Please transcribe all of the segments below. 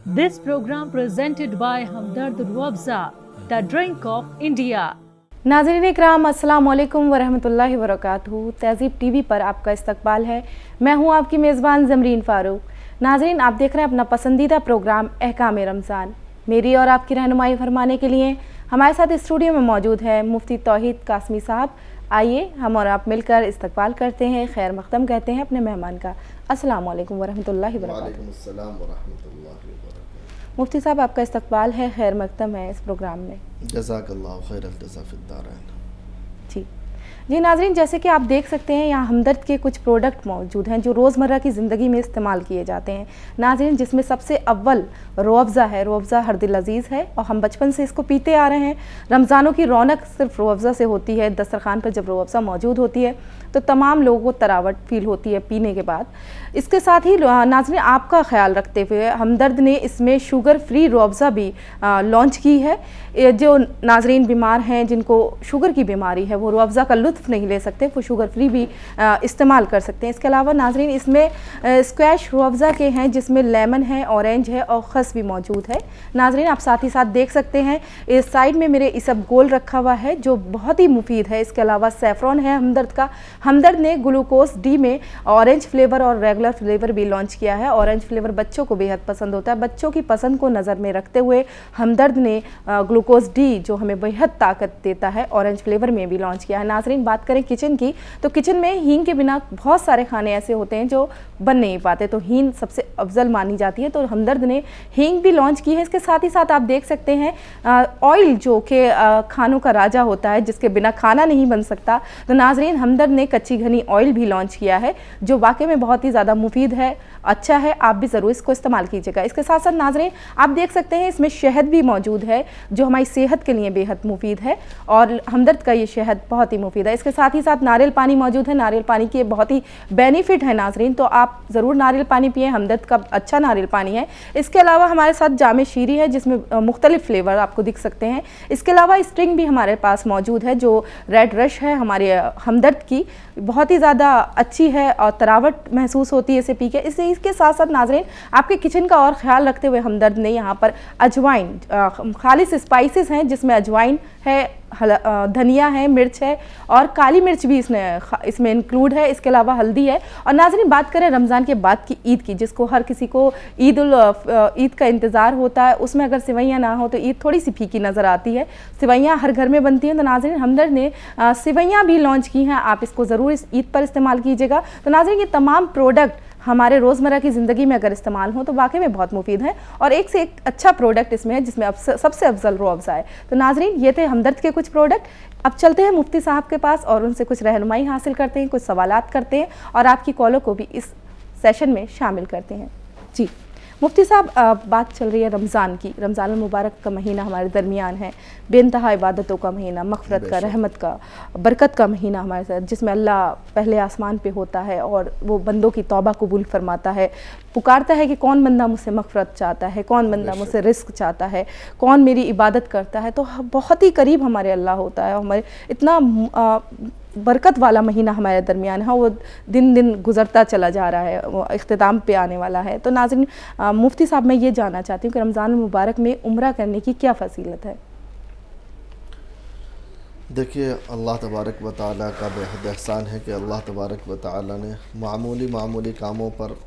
This program presented by Hamdard Ruabza, the drink of India. नाज़रीन इकराम अस्सलाम वालेकुम वरहमतुल्लाहि वबरकातुहू। तहज़ीब टीवी पर आपका इस्तकबाल है। मैं हूं आपकी मेज़बान ज़मरीन फ़ारूक। नाज़रीन, आप देख रहे हैं अपना पसंदीदा प्रोग्राम अहकाम रमज़ान। मेरी और आपकी रहनुमाई फरमाने के लिए हमारे साथ स्टूडियो में मौजूद है मुफ्ती तौहीद कासमी साहब। आइए हम और आप मिलकर इस्तकबाल करते हैं, खैर मक़दम कहते हैं अपने मेहमान का। अस्सलाम वालेकुम वरहमतुल्लाहि वबरकातुहू। मुफ्ती साहब, आपका इस्तकबाल है, खैर मक़दम है इस प्रोग्राम में। जज़ाकल्लाहु खैरल जज़ा फ़िद्दारैन। जी नाज़रीन, जैसे कि आप देख सकते हैं यहाँ हमदर्द के कुछ प्रोडक्ट मौजूद हैं जो रोज़मर्रा की ज़िंदगी में इस्तेमाल किए जाते हैं नाज़रीन, जिसमें सबसे अव्वल रूअफ़ज़ा है। रूअफ़ज़ा हर दिल अज़ीज़ है और हम बचपन से इसको पीते आ रहे हैं। रमज़ानों की रौनक सिर्फ रूअफ़ज़ा से होती है। दस्तरखान पर जब रूअफ़ज़ा मौजूद होती है तो तमाम लोगों को तरावट फ़ील होती है पीने के बाद। इसके साथ ही नाज़रीन, आपका ख्याल रखते हुए हमदर्द ने इसमें शुगर फ्री रूअफ़ज़ा भी लॉन्च की है। जो नाज़रीन बीमार हैं, जिनको शुगर की बीमारी है, वो रूअफ़ज़ा का लुत्फ़ नहीं ले सकते, वो शुगर फ्री भी इस्तेमाल कर सकते हैं। इसके अलावा नाज़रीन, इसमें स्क्वैश रूअफ़ज़ा के हैं जिसमें लेमन है, ऑरेंज है और खस भी मौजूद है। नाज़रीन, आप साथ ही साथ देख सकते हैं इस साइड में मेरे इसबगोल रखा हुआ है जो बहुत ही मुफीद है। इसके अलावा सैफ़रॉन है हमदर्द का। हमदर्द ने ग्लूकोज डी में ऑरेंज फ्लेवर और रेगुलर फ्लेवर भी लॉन्च किया है। ऑरेंज फ्लेवर बच्चों को बेहद पसंद होता है। बच्चों की पसंद को नज़र में रखते हुए हमदर्द ने ग्लूकोज डी, जो हमें बेहद ताकत देता है, ऑरेंज फ्लेवर में भी लॉन्च किया है। नाज़रीन, बात करें किचन की, तो किचन में हींग के बिना बहुत सारे खाने ऐसे होते हैं जो बन नहीं पाते, तो हींग सबसे अफजल मानी जाती है, तो हमदर्द ने हींग भी लॉन्च की है। इसके साथ ही साथ आप देख सकते हैं ऑयल, जो कि खानों का राजा होता है, जिसके बिना खाना नहीं बन सकता, तो नाज़रीन हमदर्द ने कच्ची घनी ऑयल भी लॉन्च किया है जो वाकई में बहुत ही ज़्यादा मुफीद है, अच्छा है। आप भी ज़रूर इसको इस्तेमाल कीजिएगा। इसके साथ साथ नाज़रीन, आप देख सकते हैं इसमें शहद भी मौजूद है जो हमारी सेहत के लिए बेहद मुफीद है और हमदर्द का ये शहद बहुत ही मुफीद है। इसके साथ ही साथ नारियल पानी मौजूद है। नारियल पानी के बहुत ही बेनिफिट है नाज़रीन, तो आप ज़रूर नारियल पानी पिएँ। हमदर्द का अच्छा नारियल पानी है। इसके अलावा हमारे साथ जामे शीरी है जिसमें मुख्तलिफ फ्लेवर आपको दिख सकते हैं। इसके अलावा स्ट्रिंग भी हमारे पास मौजूद है जो रेड रश है हमारे हमदर्द की, बहुत ही ज़्यादा अच्छी है और तरावट महसूस होती है इसे पी के। इसके साथ साथ नाज़रीन, आपके किचन का और ख़्याल रखते हुए हमदर्द ने यहाँ पर अजवाइन, खालिस स्पाइसेस हैं जिसमें अजवाइन है, धनिया है, मिर्च है और काली मिर्च भी इसमें इंक्लूड है। इसके अलावा हल्दी है। और नाज़रीन, बात करें रमज़ान के बाद की ईद की, जिसको हर किसी को ईद का इंतज़ार होता है, उसमें अगर सिवैयाँ ना हो तो ईद थोड़ी सी फीकी नज़र आती है। सिवैयाँ हर घर में बनती हैं, तो नाज़रीन हमदर्द ने सिवैयाँ भी लॉन्च की हैं। आप इसको ज़रूर इस ईद पर इस्तेमाल कीजिएगा। तो नाज़रीन, ये तमाम प्रोडक्ट हमारे रोज़मर्रा की ज़िंदगी में अगर इस्तेमाल हो तो वाकई में बहुत मुफीद है और एक से एक अच्छा प्रोडक्ट इसमें है जिसमें अब सबसे अफजल रूअफ़ज़ा है। तो नाज़रीन, ये थे हमदर्द के कुछ प्रोडक्ट। अब चलते हैं मुफ्ती साहब के पास और उनसे कुछ रहनुमाई हासिल करते हैं, कुछ सवालात करते हैं और आपकी कॉलों को भी इस सेशन में शामिल करते हैं। जी मुफ्ती साहब, बात चल रही है रमज़ान की। रमज़ान मुबारक का महीना हमारे दरमियान है, बेइंतहा इबादतों का महीना, मग़फ़िरत का, रहमत का, बरकत का महीना हमारे साथ, जिसमें अल्लाह पहले आसमान पे होता है और वो बंदों की तौबा कबूल फरमाता है, पुकारता है कि कौन बंदा मुझसे मग़फ़िरत चाहता है, कौन बंदा मुझसे रिस्क चाहता है, कौन मेरी इबादत करता है। तो बहुत ही करीब हमारे अल्लाह होता है। हमारे इतना बरकत वाला महीना हमारे दरमियान है, वो दिन दिन गुज़रता चला जा रहा है, वो इख्तिताम पे आने वाला है। तो नाज़रीन, मुफ्ती साहब, मैं ये जानना चाहती हूँ कि रमज़ान मुबारक में उम्रा करने की क्या फ़सीलत है? देखिए, अल्लाह तबारक व तआला का बेहद एहसान है कि अल्लाह तबारक व तआला ने मामूली कामों पर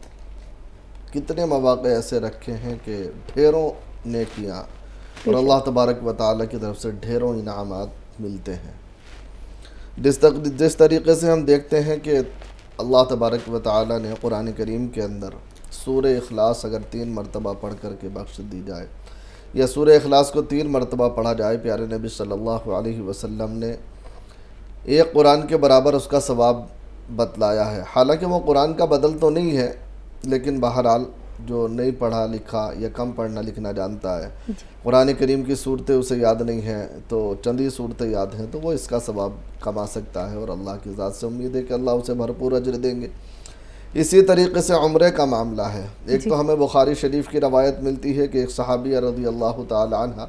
कितने मौक़े ऐसे रखे हैं कि ढेरों नेकियां और अल्लाह तबारक व तआला की तरफ से ढेरों इनामात मिलते हैं। जिस तरीक़े से हम देखते हैं कि अल्लाह तबारक व तआला ने कुरान करीम के अंदर सूरह इखलास अगर 3 मरतबा पढ़ कर के बख्श दी जाए या सूरह इखलास को 3 मरतबा पढ़ा जाए, प्यारे नबी सल्लल्लाहु अलैहि वसल्लम ने एक कुरान के बराबर उसका सवाब बतलाया है। हालांकि वो कुरान का बदल तो नहीं है, लेकिन बहरहाल जो नहीं पढ़ा लिखा या कम पढ़ना लिखना जानता है, कुरान करीम की सूरतें उसे याद नहीं हैं, तो चंद ही सूरतें याद हैं, तो वो इसका सवाब कमा सकता है और अल्लाह की ज़ात से उम्मीद है कि अल्लाह उसे भरपूर अजर देंगे। इसी तरीके से उम्रे का मामला है। एक तो हमें बुखारी शरीफ की रवायत मिलती है कि एक सहाबिया रज़ी अल्लाह तआला अन्हा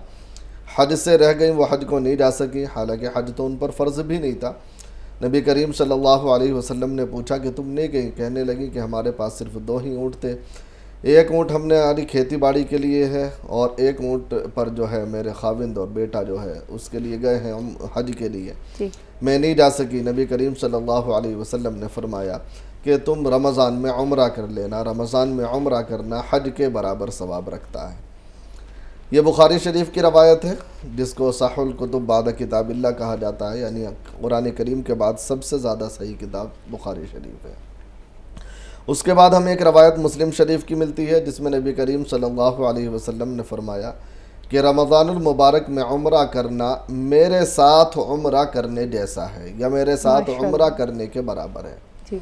हज से रह गई, वो हज को नहीं जा सकी, हालांकि हज तो उन पर फ़र्ज़ भी नहीं था। नबी करीम सल्लल्लाहु अलैहि वसल्लम ने पूछा कि तुम नहीं गई? कहने लगी कि हमारे पास सिर्फ 2 ही ऊँट थे, ایک اونٹ ہم نے ہماری کھیتی باڑی کے لیے ہے اور ایک اونٹ پر جو ہے میرے خاوند اور بیٹا جو ہے اس کے لیے گئے ہیں ہم حج کے لیے. جی میں نہیں جا سکی. نبی کریم صلی اللہ علیہ وسلم نے فرمایا کہ تم رمضان میں عمرہ کر لینا. رمضان میں عمرہ کرنا حج کے برابر ثواب رکھتا ہے. یہ بخاری شریف کی روایت ہے جس کو صح الکتب بعد کتاب اللہ کہا جاتا ہے، یعنی قرآن کریم کے بعد سب سے زیادہ صحیح کتاب بخاری شریف ہے. اس کے بعد ہمیں ایک روایت مسلم شریف کی ملتی ہے جس میں نبی کریم صلی اللہ علیہ وسلم نے فرمایا کہ رمضان المبارک میں عمرہ کرنا میرے ساتھ عمرہ کرنے جیسا ہے یا میرے ساتھ عمرہ کرنے کے برابر ہے. جی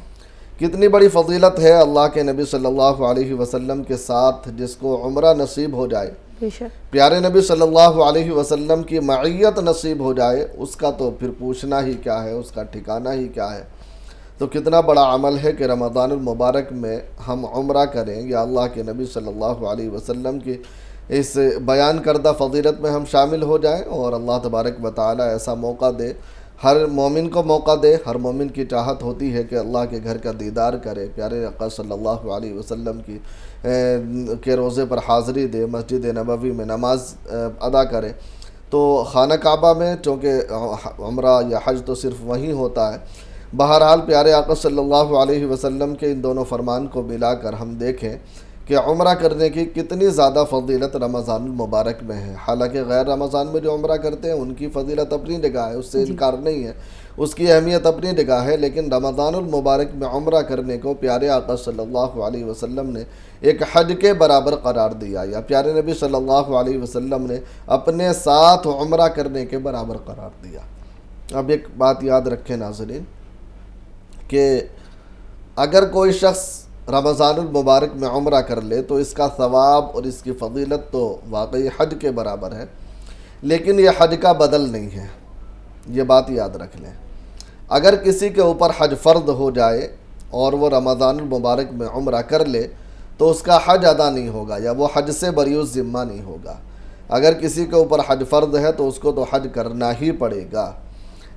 کتنی بڑی فضیلت ہے اللہ کے نبی صلی اللہ علیہ وسلم کے ساتھ جس کو عمرہ نصیب ہو جائے، بے شک. پیارے نبی صلی اللہ علیہ وسلم کی معیت نصیب ہو جائے، اس کا تو پھر پوچھنا ہی کیا ہے، اس کا ٹھکانہ ہی کیا ہے. تو کتنا بڑا عمل ہے کہ رمضان المبارک میں ہم عمرہ کریں یا اللہ کے نبی صلی اللہ علیہ وسلم کی اس بیان کردہ فضیلت میں ہم شامل ہو جائیں. اور اللہ تبارک و تعالی ایسا موقع دے، ہر مومن کو موقع دے. ہر مومن کی چاہت ہوتی ہے کہ اللہ کے گھر کا دیدار کرے، پیارے آقا صلی اللہ علیہ وسلم کے روضے پر حاضری دے، مسجد نبوی میں نماز ادا کرے. تو خانہ کعبہ میں چونکہ عمرہ یا حج تو صرف وہیں ہوتا ہے. بہرحال پیارے آقا صلی اللہ علیہ وسلم کے ان دونوں فرمان کو ملا کر ہم دیکھیں کہ عمرہ کرنے کی کتنی زیادہ فضیلت رمضان المبارک میں ہے. حالانکہ غیر رمضان میں جو عمرہ کرتے ہیں ان کی فضیلت اپنی جگہ ہے، اس سے انکار نہیں ہے، اس کی اہمیت اپنی جگہ ہے. لیکن رمضان المبارک میں عمرہ کرنے کو پیارے آقا صلی اللہ علیہ وسلم نے ایک حج کے برابر قرار دیا، یا پیارے نبی صلی اللہ علیہ وسلم نے اپنے ساتھ عمرہ کرنے کے برابر قرار دیا. اب ایک بات یاد رکھیں ناظرین کہ اگر کوئی شخص رمضان المبارک میں عمرہ کر لے تو اس کا ثواب اور اس کی فضیلت تو واقعی حج کے برابر ہے، لیکن یہ حج کا بدل نہیں ہے. یہ بات یاد رکھ لیں. اگر کسی کے اوپر حج فرض ہو جائے اور وہ رمضان المبارک میں عمرہ کر لے تو اس کا حج ادا نہیں ہوگا یا وہ حج سے بری الذمہ نہیں ہوگا. اگر کسی کے اوپر حج فرض ہے تو اس کو تو حج کرنا ہی پڑے گا.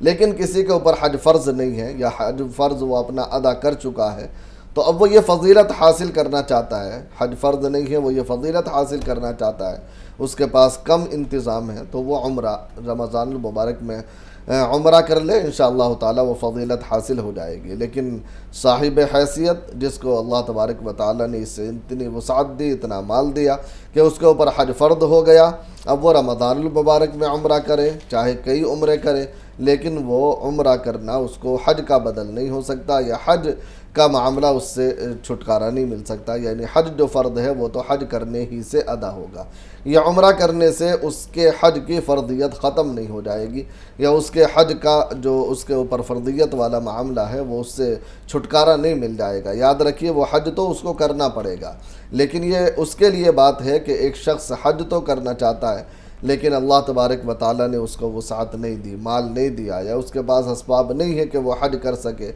لیکن کسی کے اوپر حج فرض نہیں ہے یا حج فرض وہ اپنا ادا کر چکا ہے تو اب وہ یہ فضیلت حاصل کرنا چاہتا ہے. حج فرض نہیں ہے، وہ یہ فضیلت حاصل کرنا چاہتا ہے، اس کے پاس کم انتظام ہے تو وہ عمرہ رمضان المبارک میں عمرہ کر لے، انشاءاللہ تعالی وہ فضیلت حاصل ہو جائے گی. لیکن صاحب حیثیت جس کو اللہ تبارک و تعالی نے اس سے اتنی وسعت دی، اتنا مال دیا کہ اس کے اوپر حج فرض ہو گیا، اب وہ رمضان المبارک میں عمرہ کرے، چاہے کئی عمرے کرے، لیکن وہ عمرہ کرنا اس کو حج کا بدل نہیں ہو سکتا یا حج کا معاملہ اس سے چھٹکارا نہیں مل سکتا. یعنی حج جو فرض ہے وہ تو حج کرنے ہی سے ادا ہوگا. یا عمرہ کرنے سے اس کے حج کی فرضیت ختم نہیں ہو جائے گی یا اس کے حج کا جو اس کے اوپر فرضیت والا معاملہ ہے وہ اس سے چھٹکارا نہیں مل جائے گا. یاد رکھیے وہ حج تو اس کو کرنا پڑے گا، لیکن یہ اس کے لیے بات ہے کہ ایک شخص حج تو کرنا چاہتا ہے لیکن اللہ تبارک و تعالی نے اس کو وسعت نہیں دی، مال نہیں دیا یا اس کے پاس اسباب نہیں ہے کہ وہ حج کر سکے،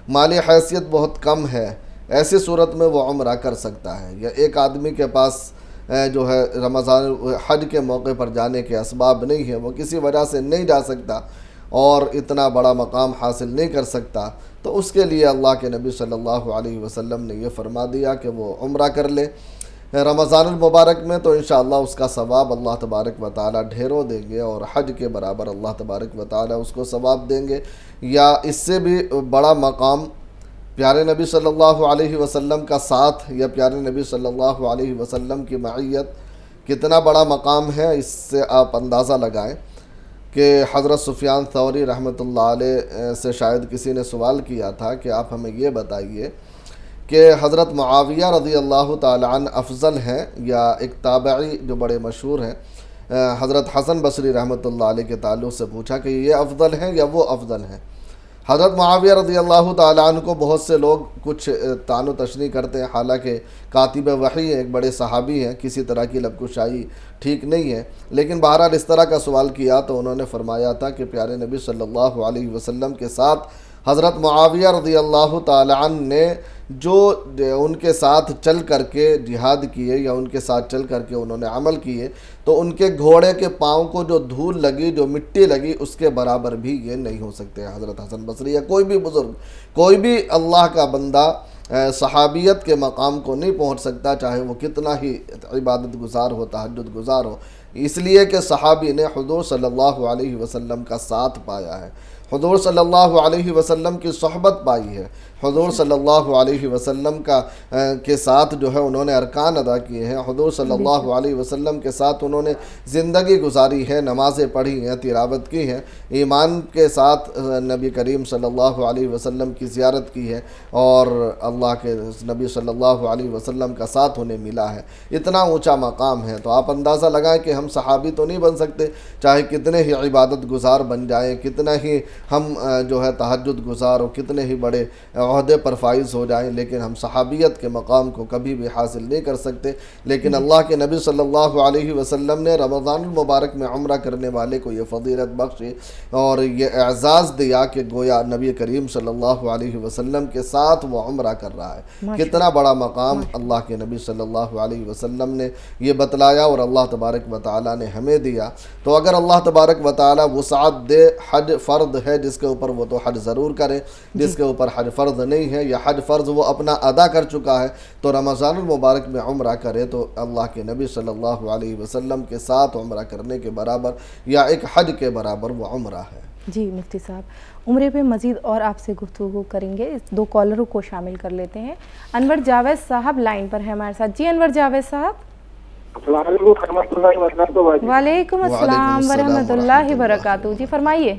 مالی حیثیت بہت کم ہے. ایسی صورت میں وہ عمرہ کر سکتا ہے. یا ایک آدمی کے پاس جو ہے رمضان حج کے موقع پر جانے کے اسباب نہیں ہیں، وہ کسی وجہ سے نہیں جا سکتا اور اتنا بڑا مقام حاصل نہیں کر سکتا، تو اس کے لیے اللہ کے نبی صلی اللہ علیہ وسلم نے یہ فرما دیا کہ وہ عمرہ کر لے رمضان المبارک میں. تو انشاءاللہ اس کا ثواب اللہ تبارک و تعالی ڈھیروں دیں گے اور حج کے برابر اللہ تبارک و تعالی اس کو ثواب دیں گے. یا اس سے بھی بڑا مقام پیارے نبی صلی اللہ علیہ وسلم کا ساتھ یا پیارے نبی صلی اللہ علیہ وسلم کی معیت کتنا بڑا مقام ہے، اس سے آپ اندازہ لگائیں کہ حضرت سفیان ثوری رحمۃ اللہ علیہ سے شاید کسی نے سوال کیا تھا کہ آپ ہمیں یہ بتائیے کہ حضرت معاویہ رضی اللہ تعالی عنہ افضل ہیں یا ایک تابعی جو بڑے مشہور ہیں حضرت حسن بصری رحمۃ اللہ علیہ کے تعلق سے پوچھا کہ یہ افضل ہیں یا وہ افضل ہیں. حضرت معاویہ رضی اللہ تعالی عنہ کو بہت سے لوگ کچھ طعن و تشنیع کرتے ہیں، حالانکہ کاتب وحی ہیں، ایک بڑے صحابی ہیں، کسی طرح کی لبکشائی ٹھیک نہیں ہے. لیکن بہرحال اس طرح کا سوال کیا تو انہوں نے فرمایا تھا کہ پیارے نبی صلی اللہ علیہ وسلم کے ساتھ حضرت معاویہ رضی اللہ تعالی عنہ نے جو ان کے ساتھ چل کر کے جہاد کیے یا ان کے ساتھ چل کر کے انہوں نے عمل کیے تو ان کے گھوڑے کے پاؤں کو جو دھول لگی، جو مٹی لگی، اس کے برابر بھی یہ نہیں ہو سکتے. حضرت حسن بصری یا کوئی بھی بزرگ، کوئی بھی اللہ کا بندہ صحابیت کے مقام کو نہیں پہنچ سکتا، چاہے وہ کتنا ہی عبادت گزار ہو، تہجد گزار ہو، اس لیے کہ صحابی نے حضور صلی اللہ علیہ وسلم کا ساتھ پایا ہے، حضور صلی اللہ علیہ وسلم کی صحبت پائی ہے، حضور صلی اللہ علیہ وسلم کے ساتھ جو ہے انہوں نے ارکان ادا کیے ہیں، حضور صلی اللہ علیہ وسلم کے ساتھ انہوں نے زندگی گزاری ہے، نمازیں پڑھی ہیں، تلاوت کی ہیں، ایمان کے ساتھ نبی کریم صلی اللہ علیہ وسلم کی زیارت کی ہے، اور اللہ کے نبی صلی اللہ علیہ وسلم کا ساتھ انہیں ملا ہے۔ اتنا اونچا مقام ہے، تو آپ اندازہ لگائیں کہ ہم صحابی تو نہیں بن سکتے، چاہے کتنے ہی عبادت گزار بن جائیں، کتنا ہی ہم جو ہے تہجد گزار اور کتنے ہی بڑے عہدے پر فائز ہو جائیں، لیکن ہم صحابیت کے مقام کو کبھی بھی حاصل نہیں کر سکتے۔ لیکن اللہ کے نبی صلی اللہ علیہ وسلم نے رمضان المبارک میں عمرہ کرنے والے کو یہ فضیلت بخشی اور یہ اعزاز دیا کہ گویا نبی کریم صلی اللہ علیہ وسلم کے ساتھ وہ عمرہ کر رہا ہے۔ کتنا بڑا مقام اللہ کے نبی صلی اللہ علیہ وسلم نے یہ بتلایا اور اللہ تبارک و تعالیٰ نے ہمیں دیا۔ تو اگر اللہ تبارک و تعالیٰ وسعت دے، حج فرض ہے جس کے اوپر وہ تو حج ضرور کرے، جس کے اوپر حج فرض نہیں ہے یا حج فرض وہ اپنا ادا کر چکا ہے تو رمضان المبارک میں عمرہ کرے، تو اللہ کے نبی صلی اللہ علیہ وسلم کے ساتھ عمرہ کرنے کے برابر یا ایک حج کے برابر وہ عمرہ ہے۔ جی مفتی صاحب، عمرے پہ مزید اور آپ سے گفتگو کریں گے، اس 2 کالروں کو شامل کر لیتے ہیں۔ انور جاوید صاحب لائن پر ہے ہمارے ساتھ۔ جی انور جاوید صاحب، السلام علیکم ورحمۃ اللہ وبرکاتہ۔ وعلیکم السلام ورحمۃ اللہ وبرکاتہ۔ جی فرمائیے۔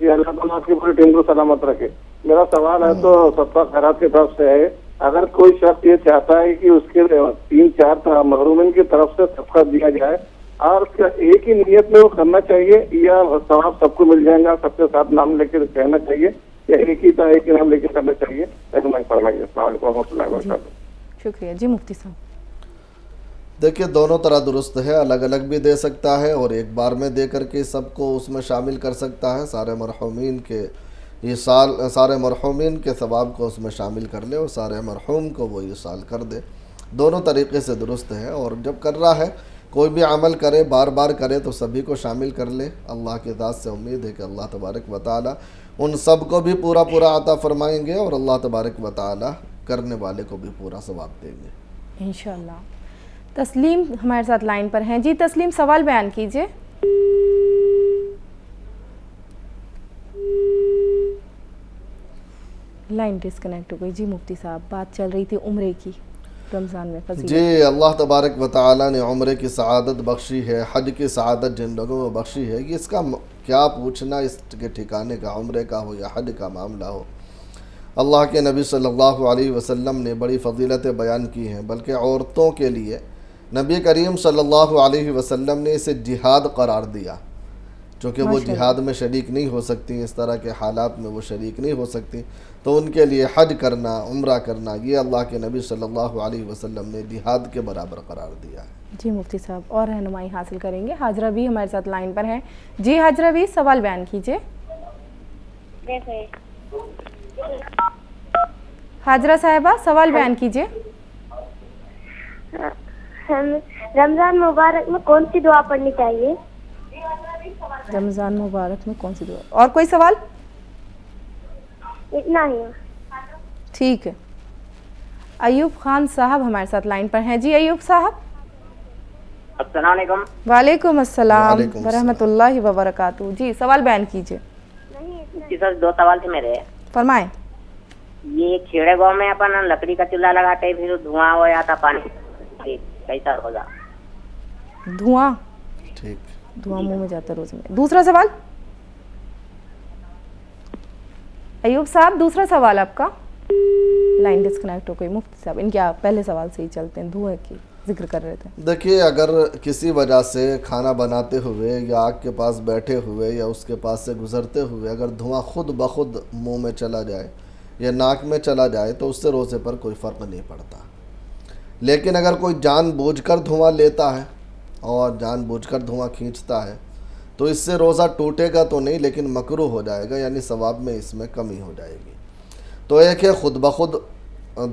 جی اللہ تعالیٰ آپ کی پوری ٹیم کو سلامت رکھے۔ میرا سوال ہے تو صدقہ خیرات کی طرف سے ہے، اگر کوئی شخص یہ چاہتا ہے کہ اس کے 3-4 محرومین کی طرف سے صدقہ دیا جائے اور اس کا ایک ہی نیت میں وہ کرنا چاہیے یا ثواب سب کو مل جائے گا، سب کے ساتھ نام لے کے کہنا چاہیے یا ایک ہی نام لے کے کرنا چاہیے؟ فرمائیے۔ السلام علیکم ورحمۃ اللہ وبرکاتہ۔ شکریہ۔ جی مفتی صاحب، دیکھیے دونوں طرح درست ہے، الگ الگ بھی دے سکتا ہے اور ایک بار میں دے کر کے سب کو اس میں شامل کر سکتا ہے، سارے مرحومین کے ثواب کو اس میں شامل کر لے اور سارے مرحوم کو وہ ایصال کر دے۔ دونوں طریقے سے درست ہے، اور جب کر رہا ہے کوئی بھی عمل کرے، بار بار کرے تو سبھی کو شامل کر لے۔ اللہ کی ذات سے امید ہے کہ اللہ تبارک و تعالی ان سب کو بھی پورا عطا فرمائیں گے اور اللہ تبارک و تعالی کرنے والے کو بھی پورا ثواب دیں گے انشاءاللہ۔ تسلیم ہمارے ساتھ لائن پر ہیں۔ جی تسلیم، سوال بیان کیجئے۔ لائن ڈسکنیکٹ ہو گئی۔ جی مفتی صاحب، بات چل رہی تھی عمرے کی، رمضان میں فضیلت۔ جی اللہ تبارک و تعالی نے عمرے کی سعادت بخشی ہے، حج کی سعادت جن لوگوں کو بخشی ہے، اس کا کیا پوچھنا اس کے ٹھکانے کا، عمرے کا ہو یا حج کا معاملہ ہو۔ اللہ کے نبی صلی اللہ علیہ وسلم نے بڑی فضیلتیں بیان کی ہیں، بلکہ عورتوں کے لیے نبی کریم صلی اللہ علیہ وسلم نے اسے جہاد قرار دیا، چونکہ وہ جہاد میں شریک نہیں ہو سکتی، اس طرح کے حالات میں وہ شریک نہیں ہو سکتی، تو ان کے لیے حج کرنا، عمرہ کرنا، یہ اللہ کے نبی صلی اللہ علیہ وسلم نے جہاد کے برابر قرار دیا ہے۔ جی مفتی صاحب، اور رہنمائی حاصل کریں گے۔ حاجرہ بھی ہمارے ساتھ لائن پر ہیں۔ جی حاجرہ بھی، سوال بیان کیجئے۔ حاجرہ صاحبہ سوال بیان کیجئے۔ رمضان مبارک میں کون سی دعا پڑھنی چاہیے؟ رمضان مبارک میں کون سی دعا؟ اور کوئی سوال؟ اتنا ہی۔ ٹھیک ہے۔ ایوب خان صاحب ہمارے ساتھ لائن پر ہیں۔ جی ایوب صاحب، السلام علیکم۔ وعلیکم السلام وعلیکم السلام ورحمۃ اللہ وبرکاتہ۔ جی سوال بیان کیجئے۔ جی سر، 2 سوال تھے میرے۔ فرمائیں۔ یہ کھیڑے گاؤں میں اپن لکڑی کا چولہا لگاتے پھر دھواں ہو جاتا پانی، کیسا ہوگا؟ دھواں ٹھیک، دھواں منہ میں جاتا روز میں۔ دوسرا سوال ایوب صاحب، دوسرا سوال آپ کا؟ لائن ڈسکنیکٹ ہو گئی۔ مفتی صاحب ان کے پہلے سوال سے ہی چلتے ہیں، دھوئیں کی ذکر کر رہے تھے۔ دیکھیے اگر کسی وجہ سے کھانا بناتے ہوئے یا آگ کے پاس بیٹھے ہوئے یا اس کے پاس سے گزرتے ہوئے اگر دھواں خود بخود منہ میں چلا جائے یا ناک میں چلا جائے تو اس سے روزے پر کوئی فرق نہیں پڑتا، لیکن اگر کوئی جان بوجھ کر دھواں لیتا ہے اور جان بوجھ کر دھواں کھینچتا ہے تو اس سے روزہ ٹوٹے گا تو نہیں، لیکن مکروہ ہو جائے گا، یعنی ثواب میں اس میں کمی ہو جائے گی۔ تو ایک ہے خود بخود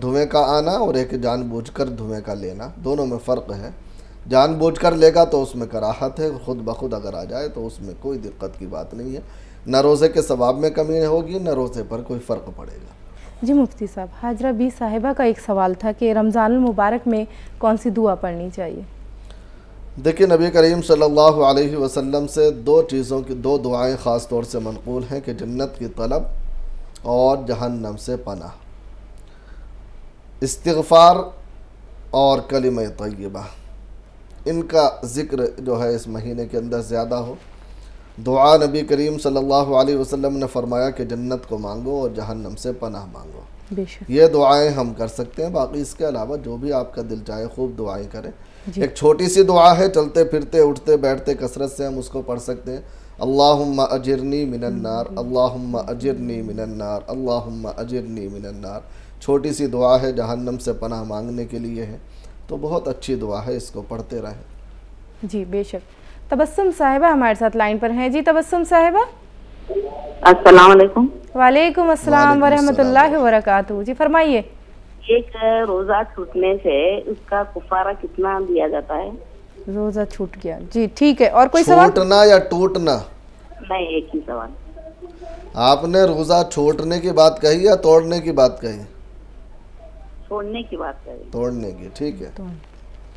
دھویں کا آنا اور ایک جان بوجھ کر دھویں کا لینا، دونوں میں فرق ہے۔ جان بوجھ کر لے گا تو اس میں کراہت ہے، خود بخود اگر آ جائے تو اس میں کوئی دقت کی بات نہیں ہے، نہ روزے کے ثواب میں کمی ہوگی نہ روزے پر کوئی فرق پڑے گا۔ जी मुफ्ती साहब, हाजरा बी साहिबा का एक सवाल था कि रमज़ान मुबारक में कौन सी दुआ पढ़नी चाहिए? देखिए, नबी करीम सल्लल्लाहु अलैहि वसल्लम से दो चीज़ों की दो दुआएं ख़ास तौर से मनक़ूल हैं कि जन्नत की तलब और जहन्नम से पनाह। इस्तिग़फ़ार और कलिमा तय्यबा, इनका ज़िक्र जो है इस महीने के अंदर ज़्यादा हो। दुआ नबी करीम सल्लल्लाहु अलैहि वसल्लम ने फरमाया कि जन्नत को मांगो और जहन्नम से पनाह मांगो। बेशक। ये दुआएं हम कर सकते हैं, बाकी इसके अलावा जो भी आपका दिल चाहे खूब दुआएं करें। एक छोटी सी दुआ है, चलते फिरते उठते बैठते कसरत से हम उसको पढ़ सकते हैं। अल्लाहुम्मा अजिरनी मिनन नार, अल्लाहुम्मा अजिरनी मिनन नार, अल्लाहुम्मा अजिरनी मिनन नार। छोटी सी दुआ है, जहन्नम से पनाह मांगने के लिए है, तो बहुत अच्छी दुआ है, इसको पढ़ते रहें। जी बेशक। तबस्सुम साहिबा हमारे साथ लाइन पर हैं। जी तबस्सुम साहिबा। अस्सलाम वालेकुम। वालेकुम अस्सलाम वरहमतुल्लाहि वबरकातुहू। जी फरमाइए। एक रोजा छूटने से उसका कुफारा कितना दिया जाता है? रोजा छूट गया, जी ठीक है। और कोई सवाल? छूटना या टूटना? नहीं, एक ही सवाल। आपने रोजा छोड़ने की बात कही या तोड़ने की बात कही? छोड़ने की बात करें। तोड़ने की, ठीक है।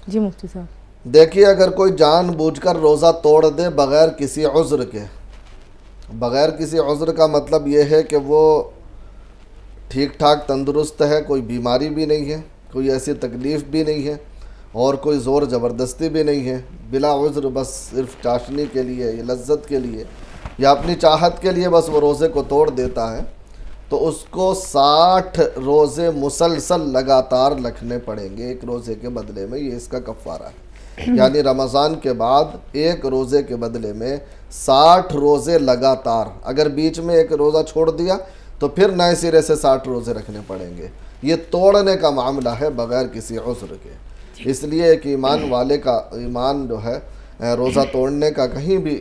जी मुफ्ती साहब। देखिए, अगर कोई जानबूझकर रोज़ा तोड़ दे बग़ैर किसी उज़्र के, बग़ैर किसी उज़्र का मतलब ये है कि वो ठीक ठाक तंदुरुस्त है, कोई बीमारी भी नहीं है, कोई ऐसी तकलीफ़ भी नहीं है और कोई ज़ोर ज़बरदस्ती भी नहीं है, बिला उज़्र बस सिर्फ चाशनी के लिए या लज्जत के लिए या अपनी चाहत के लिए बस वो रोज़े को तोड़ देता है, तो उसको 60 रोज़े मुसलसल लगातार रखने पड़ेंगे एक रोज़े के बदले में। ये इसका कफ़ारा है। यानी रमज़ान के बाद एक रोज़े के बदले में 60 रोज़े लगातार। अगर बीच में एक रोज़ा छोड़ दिया तो फिर नए सिरे से 60 रोज़े रखने पड़ेंगे। ये तोड़ने का मामला है बग़ैर किसी उज़्र के। इसलिए एक ईमान वाले का ईमान जो है रोज़ा तोड़ने का कहीं भी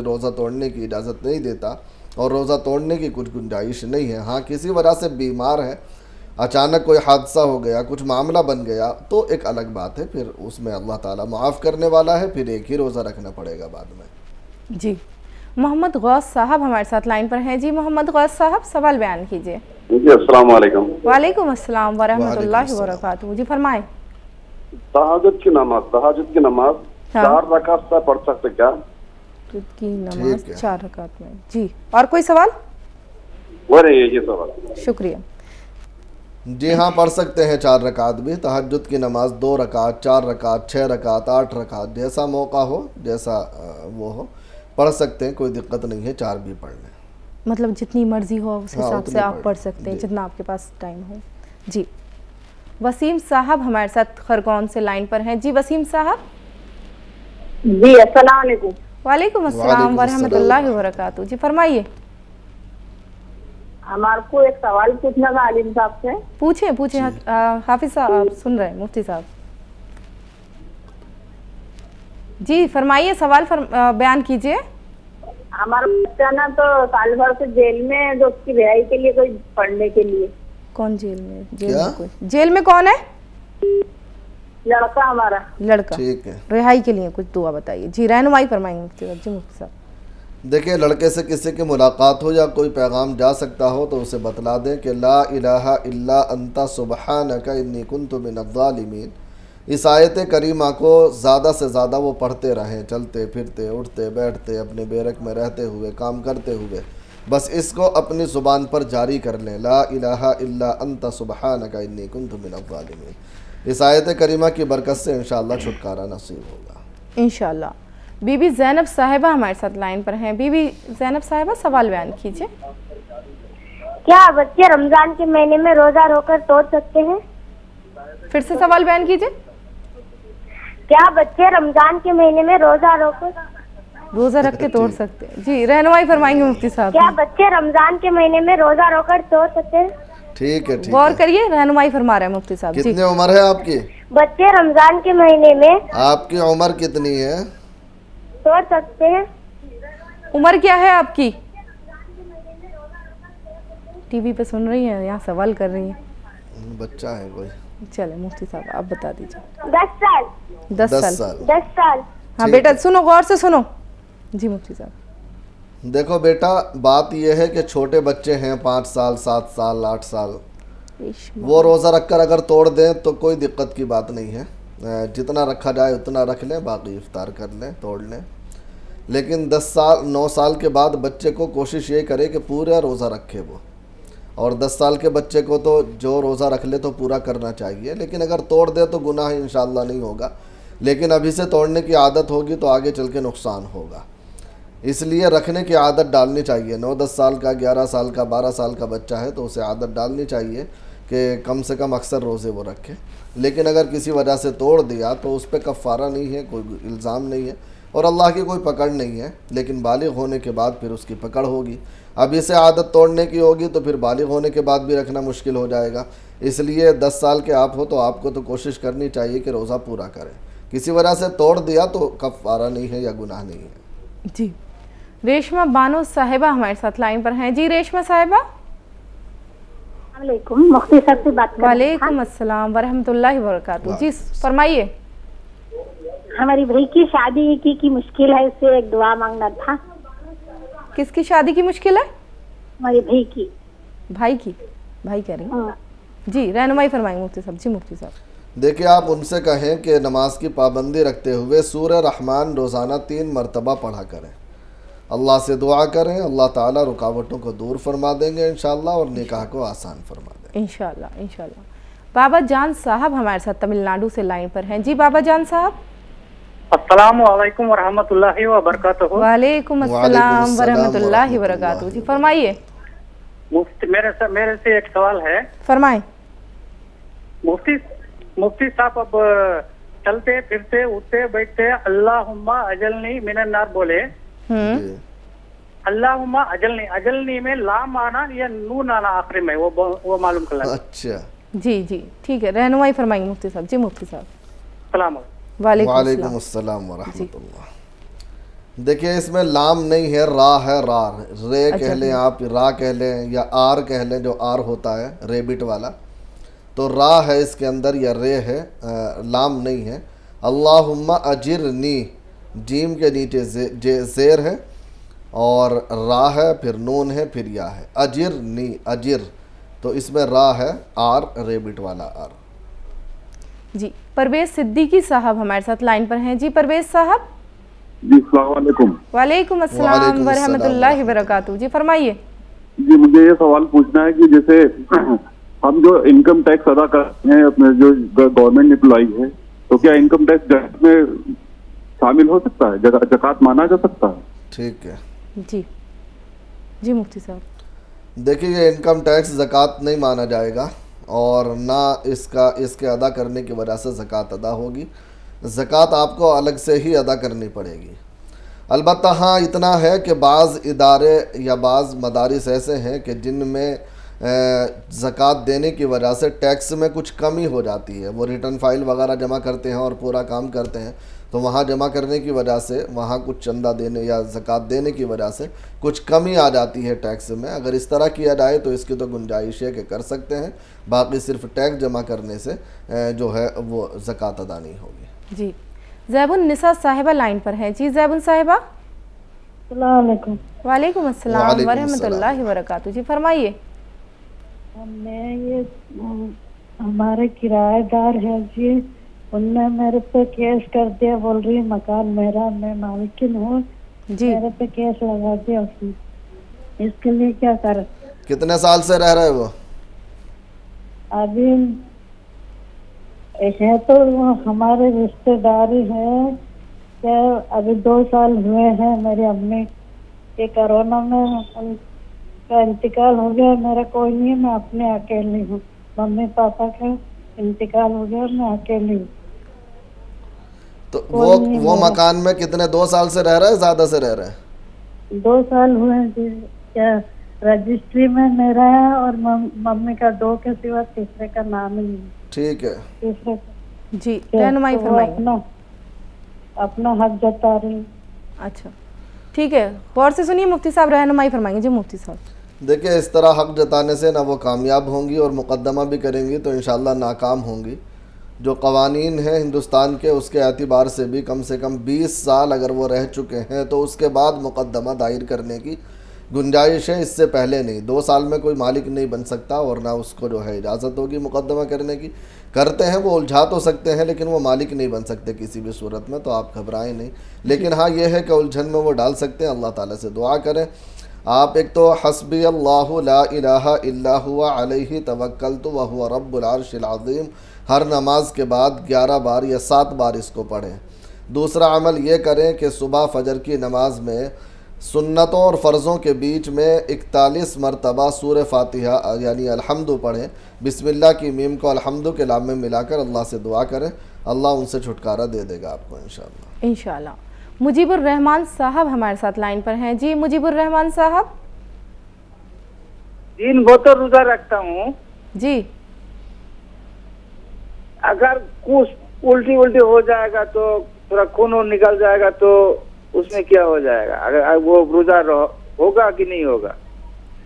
रोज़ा तोड़ने की इजाज़त नहीं देता और रोज़ा तोड़ने की कुछ गुंजाइश नहीं है। हाँ, किसी वजह से बीमार है, अचानक कोई हादसा हो गया, कुछ मामला बन गया, तो एक अलग बात है, फिर उसमें अल्लाह ताला माफ़ करने वाला है, फिर एक ही रोज़ा रखना पड़ेगा बाद में। जी मोहम्मद गौस साहब हमारे साथ लाइन पर हैं। जी मोहम्मद गौस साहब, सवाल बयान कीजिए। जी अस्सलाम वालेकुम। वालेकुम अस्सलाम वरहमतुल्लाहि वबरकातुहू। जी फरमाएं। तहज्जुद की नमाज हाँ। 4 रकात से पढ़ सकते क्या? तहज्जुद की नमाज 4 रकात में। जी और कोई सवाल? वो रही है ये सवाल। शुक्रिया। जी हाँ, पढ़ सकते हैं 4 रकात भी। तहज्जुद की नमाज 2 रकात, 4 रकात, 6 रकात, 8 रकात, जैसा मौका हो, जैसा वो हो, पढ़ सकते हैं, कोई दिक्कत नहीं है 4 भी पढ़ लें। मतलब जितनी मर्जी हो उस हाँ, हिसाब से आप पढ़ सकते हैं, जितना आपके पास टाइम हो। जी वसीम साहब हमारे साथ खरगोन से लाइन पर हैं। जी वसीम साहब। जी अस्सलाम वालेकुम। वालेकुम अस्सलाम वरहमतुल्लाहि वबरकातुहू। जी फरमाइए। हमारे को एक सवाल पूछना था आलिम साहब से। पूछें पूछें। हाफिज साहब आप सुन रहे हैं, मुफ्ती साहब। जी फरमाइए, सवाल बयान कीजिए। हमारा बच्चा ना तो साल भर से जेल में है, जो उसकी रिहाई के लिए कोई पढ़ने के लिए। कौन जेल में? जेल क्या? में कोई जेल में कौन है? लड़का हमारा। लड़का। ठीक है। रिहाई के लिए कुछ दुआ बताइए। जी रहनुमाई फरमाएंगे मुफ्ती साहब। जी मुफ्ती साहब। देखिए, लड़के से किसी की मुलाकात हो या कोई पैगाम जा सकता हो तो उसे बतला दें कि ला इलाहा इल्ला अंता सुबहानका इन्नी कुन्तु मिनज़्ज़ालिमीन। इस आयत करीमा को ज़्यादा से ज़्यादा वो पढ़ते रहें, चलते फिरते उठते बैठते, अपने बेरक में रहते हुए, काम करते हुए, बस इसको अपनी ज़ुबान पर जारी कर लें। ला इलाहा इल्ला अंता सुबहानका इन्नी कुन्तु मिनज़्ज़ालिमीन। इस आयत करीमा की बरकत से इंशाअल्लाह छुटकारा नसीब होगा इंशाअल्लाह। बीबी ज़ैनब साहिबा हमारे साथ लाइन पर हैं। बीबी ज़ैनब साहिबा, सवाल बयान कीजिए। क्या बच्चे रमजान के महीने में रोजा रोकर तोड़ सकते हैं? फिर से सवाल बयान कीजिए। क्या बच्चे रमजान के महीने में रोजा रख के तोड़ सकते हैं? जी रहनुमाई फरमाएंगे मुफ्ती साहब। क्या बच्चे रमजान के महीने में रोजा रोकर तोड़ सकते हैं? ठीक है, ठीक गौर है। करिए, रहनुमाई फरमा रहे हैं मुफ्ती साहब। जी कितनी उम्र है आपकी? बच्चे रमजान के महीने में आपकी उम्र कितनी है? तोड़ सकते हैं। उम्र क्या है आपकी? टीवी पे सुन रही हैं, यहाँ सवाल कर रही हैं। बच्चा है कोई? चले मुफ्ती साहब आप बता दीजिए। 10 साल। 10 10 साल। साल। 10 साल। हाँ ठीक बेटा है। सुनो, गौर से सुनो। जी मुफ्ती साहब। देखो बेटा, बात यह है कि छोटे बच्चे हैं, 5 साल 7 साल 8 साल, وہ روزہ رکھ کر اگر توڑ دیں تو کوئی دقت کی بات نہیں ہے، جتنا رکھا جائے اتنا رکھ لیں، باقی افطار کر لیں، توڑ لیں۔ لیکن 9 سال کے بعد بچے کو کوشش یہ کرے کہ پورا روزہ رکھے وہ، اور 10 سال کے بچے کو تو جو روزہ رکھ لے تو پورا کرنا چاہیے، لیکن اگر توڑ دے تو گناہ انشاءاللہ نہیں ہوگا، لیکن ابھی سے توڑنے کی عادت ہوگی تو آگے چل کے نقصان ہوگا، اس لیے رکھنے کی عادت ڈالنی چاہیے۔ 9-10 سال کا، 11 سال کا، 12 سال کا بچہ ہے تو اسے عادت ڈالنی چاہیے کہ کم سے کم اکثر روزے وہ رکھے، لیکن اگر کسی وجہ سے توڑ دیا تو اس پہ کفارہ نہیں ہے، کوئی الزام نہیں ہے اور اللہ کی کوئی پکڑ نہیں ہے، لیکن بالغ ہونے کے بعد پھر اس کی پکڑ ہوگی۔ اب اسے عادت توڑنے کی ہوگی تو پھر بالغ ہونے کے بعد بھی رکھنا مشکل ہو جائے گا، اس لیے 10 سال کے آپ ہو تو آپ کو تو کوشش کرنی چاہیے کہ روزہ پورا کریں، کسی وجہ سے توڑ دیا تو کفارہ نہیں ہے یا گناہ نہیں ہے۔ جی ریشمہ بانو صاحبہ ہمارے ساتھ لائن پر ہیں۔ جی ریشمہ صاحبہ، السلام علیکم، مفتی صاحب سے بات کر رہے ہیں۔ وعلیکم السلام ورحمۃ اللہ وبرکاتہ۔ جی فرمائیے۔ ہماری بھائی کی شادی کی مشکل ہے، اس سے ایک دعا مانگنا تھا۔ کس کی شادی کی مشکل ہے؟ ہماری بھائی کی۔ بھائی کی، بھائی کہہ رہی ہیں؟ جی رہنمائی فرمائیں مفتی صاحب۔ جی مفتی صاحب، دیکھیں آپ ان سے کہیں کہ نماز کی پابندی رکھتے ہوئے سورہ رحمان روزانہ 3 مرتبہ پڑھا کریں، اللہ سے دعا کریں، اللہ تعالیٰ رکاوٹوں کو دور فرما دیں گے انشاءاللہ اور نکاح کو آسان فرما دیں گے انشاءاللہ انشاءاللہ۔ بابا جان صاحب ہمارے ساتھ تمل ناڈو سے لائن پر ہیں۔ جی بابا جان صاحب، السلام علیکم ورحمۃ اللہ وبرکاتہ۔ وعلیکم السلام ورحمۃ اللہ وبرکاتہ۔ جی فرمائیے۔ میرے سے ایک سوال ہے۔ فرمائیں۔ مفتی صاحب اب چلتے پھرتے اٹھتے بیٹھتے اللہم اجلنی من النار بولے، جی۔ اللہم اجلنی میں لام آنا یا نون آنا آخری میں، وہ معلوم کر لیں۔ اچھا جی جی ٹھیک ہے، رہنمائی فرمائیں گے مفتی صاحب۔ جی مفتی صاحب، السلام علیکم۔ وعلیکم السلام ورحمۃ اللہ۔ دیکھیں اس میں لام نہیں ہے، را ہے، را رے کہہ لیں آپ، را کہہ لیں یا آر کہہ لیں، جو آر ہوتا ہے ریبٹ والا، تو را ہے اس کے اندر یا رے ہے، لام نہیں ہے۔ اللہم اجرنی، جیم کے نیچے زیر ہے اور را ہے، پھر نون ہے، پھر یا ہے، اجرنی، اجر، تو اس میں را ہے، آر ریبٹ والا آر۔ جی پرویز صدیقی صاحب ہمارے ساتھ لائن پر ہیں۔ جی پرویز صاحب۔ جی السلام علیکم۔ وعلیکم السلام ورحمۃ اللہ وبرکاتہ۔ جی فرمائیے۔ جی مجھے یہ سوال پوچھنا ہے کہ جیسے ہم جو انکم ٹیکس ادا کرتے ہیں اپنے جو گورنمنٹ امپلائی ہے، تو کیا انکم ٹیکس زکات میں شامل ہو سکتا ہے، زکات مانا جا سکتا ہے؟ ٹھیک ہے جی جی مفتی صاحب۔ دیکھیے یہ انکم ٹیکس زکوٰۃ نہیں مانا جائے گا اور نہ اس کے ادا کرنے کی وجہ سے زکوٰۃ ادا ہوگی، زکوٰۃ آپ کو الگ سے ہی ادا کرنی پڑے گی۔ البتہ ہاں اتنا ہے کہ بعض ادارے یا بعض مدارس ایسے ہیں کہ جن میں زکوٰۃ دینے کی وجہ سے ٹیکس میں کچھ کمی ہو جاتی ہے، وہ ریٹرن فائل وغیرہ جمع کرتے ہیں اور پورا کام کرتے ہیں، تو وہاں جمع کرنے کی وجہ سے وہاں کچھ چندہ دینے یا زکوٰۃ دینے کی وجہ سے کچھ کمی آ جاتی ہے ٹیکس میں۔ اگر اس طرح کیا جائے تو اس کی تو گنجائش ہے کہ کر سکتے ہیں، باقی صرف ٹیکس جمع کرنے سے جو ہے وہ زکوٰۃ ادا نہیں ہوگی۔ جی زیب النساء صاحبہ لائن پر ہیں۔ جی زیب صاحبہ۔ السلام علیکم۔ وعلیکم السلام ورحمۃ اللہ وبرکاتہ۔ جی فرمائیے۔ میں یہ ہمارے کرایہ دار ہیں جی، ان نے میرے پہ کیس کر دیا، بول رہی مکان میرا، میں مالکن ہوں جی، میرے پہ کیس لگا دیا اس نے، اس کے لیے کیا کریں؟ کتنے سال سے رہ رہے وہ؟ ابھی ہے تو وہ ہمارے رشتے داری ہیں، کہ ابھی 2 سال ہوئے ہیں، میری امی کے کورونا میں ان کا انتقال ہو گیا، میرا کوئی نہیں ہے، میں اپنے اکیلی ہوں، ممی پاپا کا انتقال ہو گیا، میں اکیلی ہوں۔ تو وہ مکان میں کتنے 2 سال سے رہ رہے ہیں، زیادہ سے رہ رہے ہیں؟ 2 سال ہوئے جی، کیا رجسٹری میں میرا ہے اور ممی کا 2 کے سوا تیسرے کا نام ہی نہیں۔ ٹھیک ہے تیسرے جی رہنمائی فرمائیں۔ اپنا حق جتا رہی۔ اچھا ٹھیک ہے، غور سے سنیے مفتی صاحب، رہنمائی فرمائیں گے۔ جی مفتی صاحب۔ دیکھیں اس طرح حق جتانے سے نہ وہ کامیاب ہوں گی اور مقدمہ بھی کریں گی تو انشاءاللہ ناکام ہوں گی۔ جو قوانین ہیں ہندوستان کے اس کے اعتبار سے بھی کم 20 سال اگر وہ رہ چکے ہیں تو اس کے بعد مقدمہ دائر کرنے کی गुंजाइश है, इससे पहले नहीं। 2 साल में कोई मालिक नहीं बन सकता, वरना उसको जो है इजाज़त होगी मुकदमा करने की। करते हैं वो उलझा तो सकते हैं, लेकिन वो मालिक नहीं बन सकते किसी भी सूरत में, तो आप घबराएं नहीं। लेकिन हाँ ये है कि उलझन में वो डाल सकते हैं। अल्लाह ताला से दुआ करें आप। एक तो हस्बी अल्लाहु ला इलाहा इल्ला हुवा अलैहि तवक्कलतु व हुवा रब्बुल अर्शिल अज़ीम हर नमाज के बाद 11 बार या 7 बार इसको पढ़ें। दूसरा अमल ये करें कि सुबह फजर की नमाज में सुन्नतों और फ़र्ज़ों के बीच में 41 मरतबा सूरह फातिहा यानी अलहम्दु पढ़ें। बिस्मिल्लाह की मीम को अलहम्दु के लाम में मिलाकर अल्लाह से दुआ करें, अल्लाह उनसे छुटकारा दे देगा आपको इंशाअल्लाह। इंशाअल्लाह। मुजीबुर रहमान साहब हमारे साथ लाइन पर हैं। जी मुजीबुर रहमान साहब। दिन भर तो रोजा रखता हूँ, जी अगर कुछ उल्टी उल्टी हो जाएगा तो थोड़ा खून निकल जाएगा तो उसमें क्या हो जाएगा? अगर वो रोजा होगा कि नहीं होगा?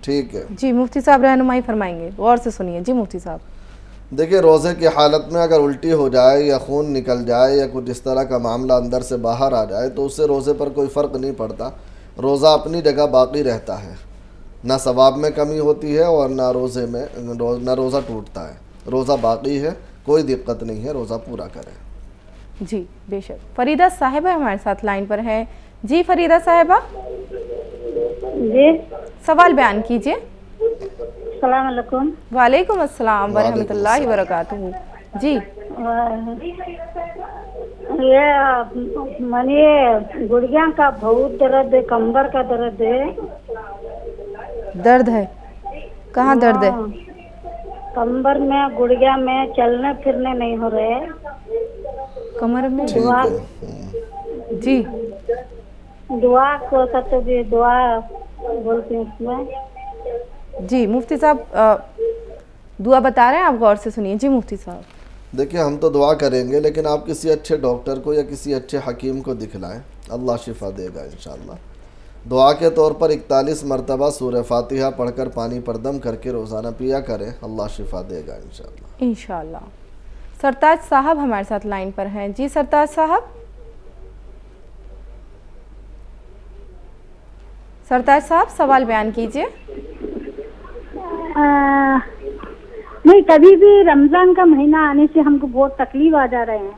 ठीक है जी मुफ्ती साहब रहनुमाई फरमाएंगे, गौर से सुनिए। जी मुफ्ती साहब। देखिए रोज़े की हालत में अगर उल्टी हो जाए या खून निकल जाए या कुछ इस तरह का मामला अंदर से बाहर आ जाए तो उससे रोज़े पर कोई फ़र्क नहीं पड़ता। रोज़ा अपनी जगह बाकी रहता है, ना सवाब में कमी होती है और ना रोज़े में ना रोज़ा टूटता है। रोज़ा बाकी है, कोई दिक्कत नहीं है, रोज़ा पूरा करें। जी बेशक। फरीदा साहिबा हमारे साथ लाइन पर है। जी फरीदा साहिबा जी सवाल बयान कीजिए। सलाम अलैकुम। वालेकुम अस्सलाम वरहमतुल्लाहि वबरकातुहू। जी ये मैंने गुड़िया का बहुत दर्द है, कंबर का दर्द है। दर्द है, कहाँ दर्द है? कंबर में, गुड़िया में, चलने फिरने नहीं हो रहे। कमर में? दुआ जी दुआ को सकते भी दुआ बोलती हूँ उसमें। जी मुफ्ती साहब दुआ बता रहे हैं, आप गौर से सुनिए। जी मुफ्ती साहब। देखिए हम तो दुआ करेंगे, लेकिन आप किसी अच्छे डॉक्टर को या किसी अच्छे हकीम को दिखलाएं, अल्लाह शिफा देगा इंशाअल्लाह। दुआ के तौर पर 41 मरतबा सूरह फातिहा पढ़कर पानी पर दम करके रोज़ाना पिया करें, अल्लाह शिफा देगा इंशाअल्लाह। इंशाअल्लाह। सरताज साहब हमारे साथ लाइन पर हैं। जी सरताज साहब। सरताज साहब सवाल बयान कीजिए। नहीं, कभी भी रमजान का महीना आने से हमको बहुत तकलीफ आ जा रहे हैं।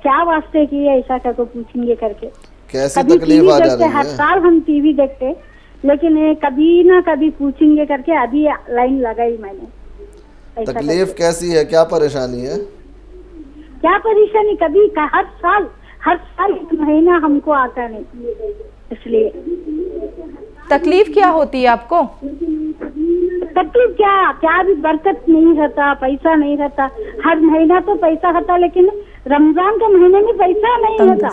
क्या वास्ते की है ऐसा क्या, तो पूछेंगे करके। कैसी कभी तकलीफ आ जा रही हर है? साल हम टीवी देखते, लेकिन ये कभी ना कभी पूछेंगे करके अभी लाइन लगाई मैंने। ऐसा तकलीफ करके। कैसी है, क्या परेशानी है? क्या परेशानी? कभी हर साल एक महीना हमको आता नहीं, इसलिए। तकलीफ क्या होती है आपको? तकलीफ क्या भी बरकत नहीं रहता, पैसा नहीं रहता। हर महीना तो पैसा रहता, लेकिन रमजान के महीने में पैसा नहीं रहता।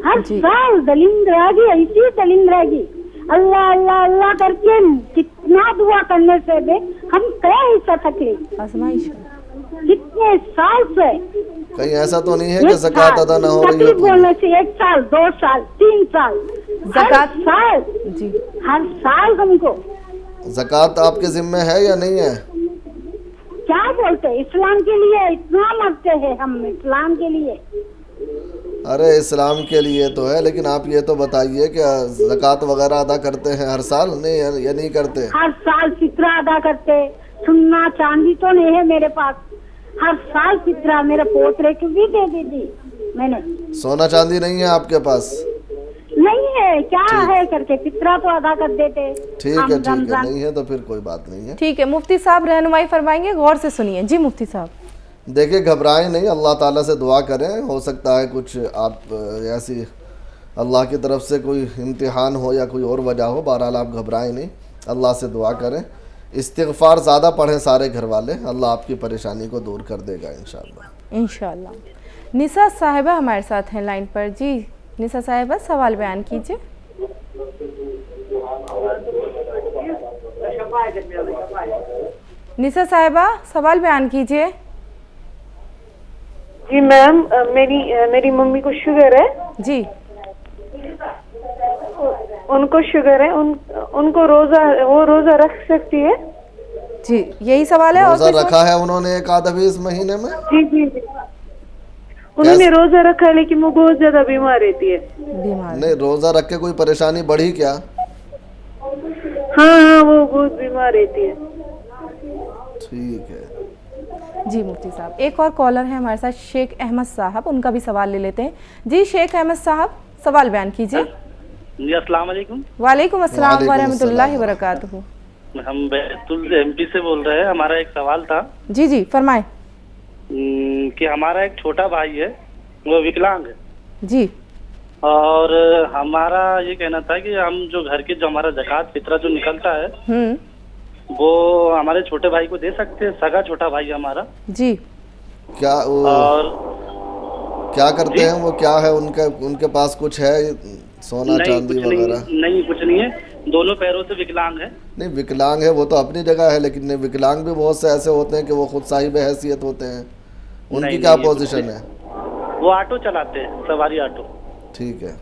हर साल दलिंद रहेगी, ऐसी दलिंद रहेगी। अल्लाह अल्लाह अल्लाह करके कितना दुआ करने से भी हम क्या हिस्सा तकलीफ आजमाइश कितने साल से। कहीं ऐसा तो नहीं है कि ज़कात अदा ना हो रही तकलीफ है? बोलने से 1 साल, 2 साल, 3 साल, ज़कात साल जी हर साल हमको। ज़कात आपके ज़िम्मे है या नहीं है? क्या बोलते हैं, इस्लाम के लिए इतना मरते हैं हम, इस्लाम के लिए। अरे इस्लाम के लिए तो है, लेकिन आप ये तो बताइए कि ज़कात वगैरह अदा करते हैं हर साल? नहीं या नहीं करते? हर साल फितरा अदा करते। सोना चांदी तो नहीं है मेरे पास, हर साल फितरा मेरे पोतरे को भी दे दी मैंने। सोना चांदी नहीं है आपके पास? नहीं है, क्या है करके फितरा तो अदा कर देते। ठीक है नहीं है तो फिर कोई बात नहीं है। ठीक है। मुफ्ती साहब रहनुमाई फरमाएंगे, गौर से सुनिए। जी मुफ्ती साहब। देखिए घबराएं नहीं, अल्लाह ताला से दुआ करें। हो सकता है कुछ आप ऐसी अल्लाह की तरफ से कोई इम्तिहान हो या कोई और वजह हो। बहरहाल आप घबराएं नहीं, अल्लाह से दुआ करें, इस्तिग़फ़ार ज़्यादा पढ़ें सारे घर वाले, अल्लाह आपकी परेशानी को दूर कर देगा इंशाअल्लाह। इंशाअल्लाह। निसा साहिबा हमारे साथ हैं लाइन पर। जी निसा साहिबा सवाल बयान कीजिए। निसा साहिबा सवाल बयान कीजिए। जी मैम, मेरी मम्मी को शुगर है। जी उनको शुगर है, उनको रोजा रख सकती है? जी यही सवाल है। रोजा रखा है उन्होंने एक आधा भी इस महीने में? जी जी उन्होंने रोजा रखा है, लेकिन वो बहुत ज्यादा बीमार रहती है। बीमार नहीं, रोजा रख के कोई परेशानी बढ़ी क्या? हाँ वो बहुत बीमार रहती है। ठीक है। जी मुफ्ती साहब, एक और कॉलर है हमारे साथ शेख अहमद साहब, उनका भी सवाल ले लेते हैं। जी शेख अहमद साहब, सवाल बयान कीजिए। जी अस्सलाम वालेकुम। वालेकुम अस्सलाम वालेकुम वरहमतुल्लाहि अस्सलाम। वबरकातुहू। हम बैतुल एमपी से बोल रहे हैं। हमारा एक सवाल था जी जी फरमाएं। कि हमारा एक छोटा भाई है, वो विकलांग है, जी और हमारा ये कहना था कि हम जो घर की जो हमारा ज़कात फितरा जो निकलता है वो हमारे छोटे भाई को दे सकते हैं, सगा छोटा भाई है हमारा। जी क्या वो और क्या करते हैं वो, क्या है उनके पास कुछ है सोना नहीं, चांदी कुछ वगैरह? नहीं, कुछ नहीं है, दोनों पैरों से विकलांग है। नहीं, विकलांग है वो तो अपनी जगह है, लेकिन नहीं, विकलांग भी बहुत से ऐसे होते हैं कि वो खुद साहिब हैसियत होते हैं, उनकी नहीं, क्या नहीं, पोजीशन है? वो ऑटो चलाते हैं, सवारी ऑटो। ठीक है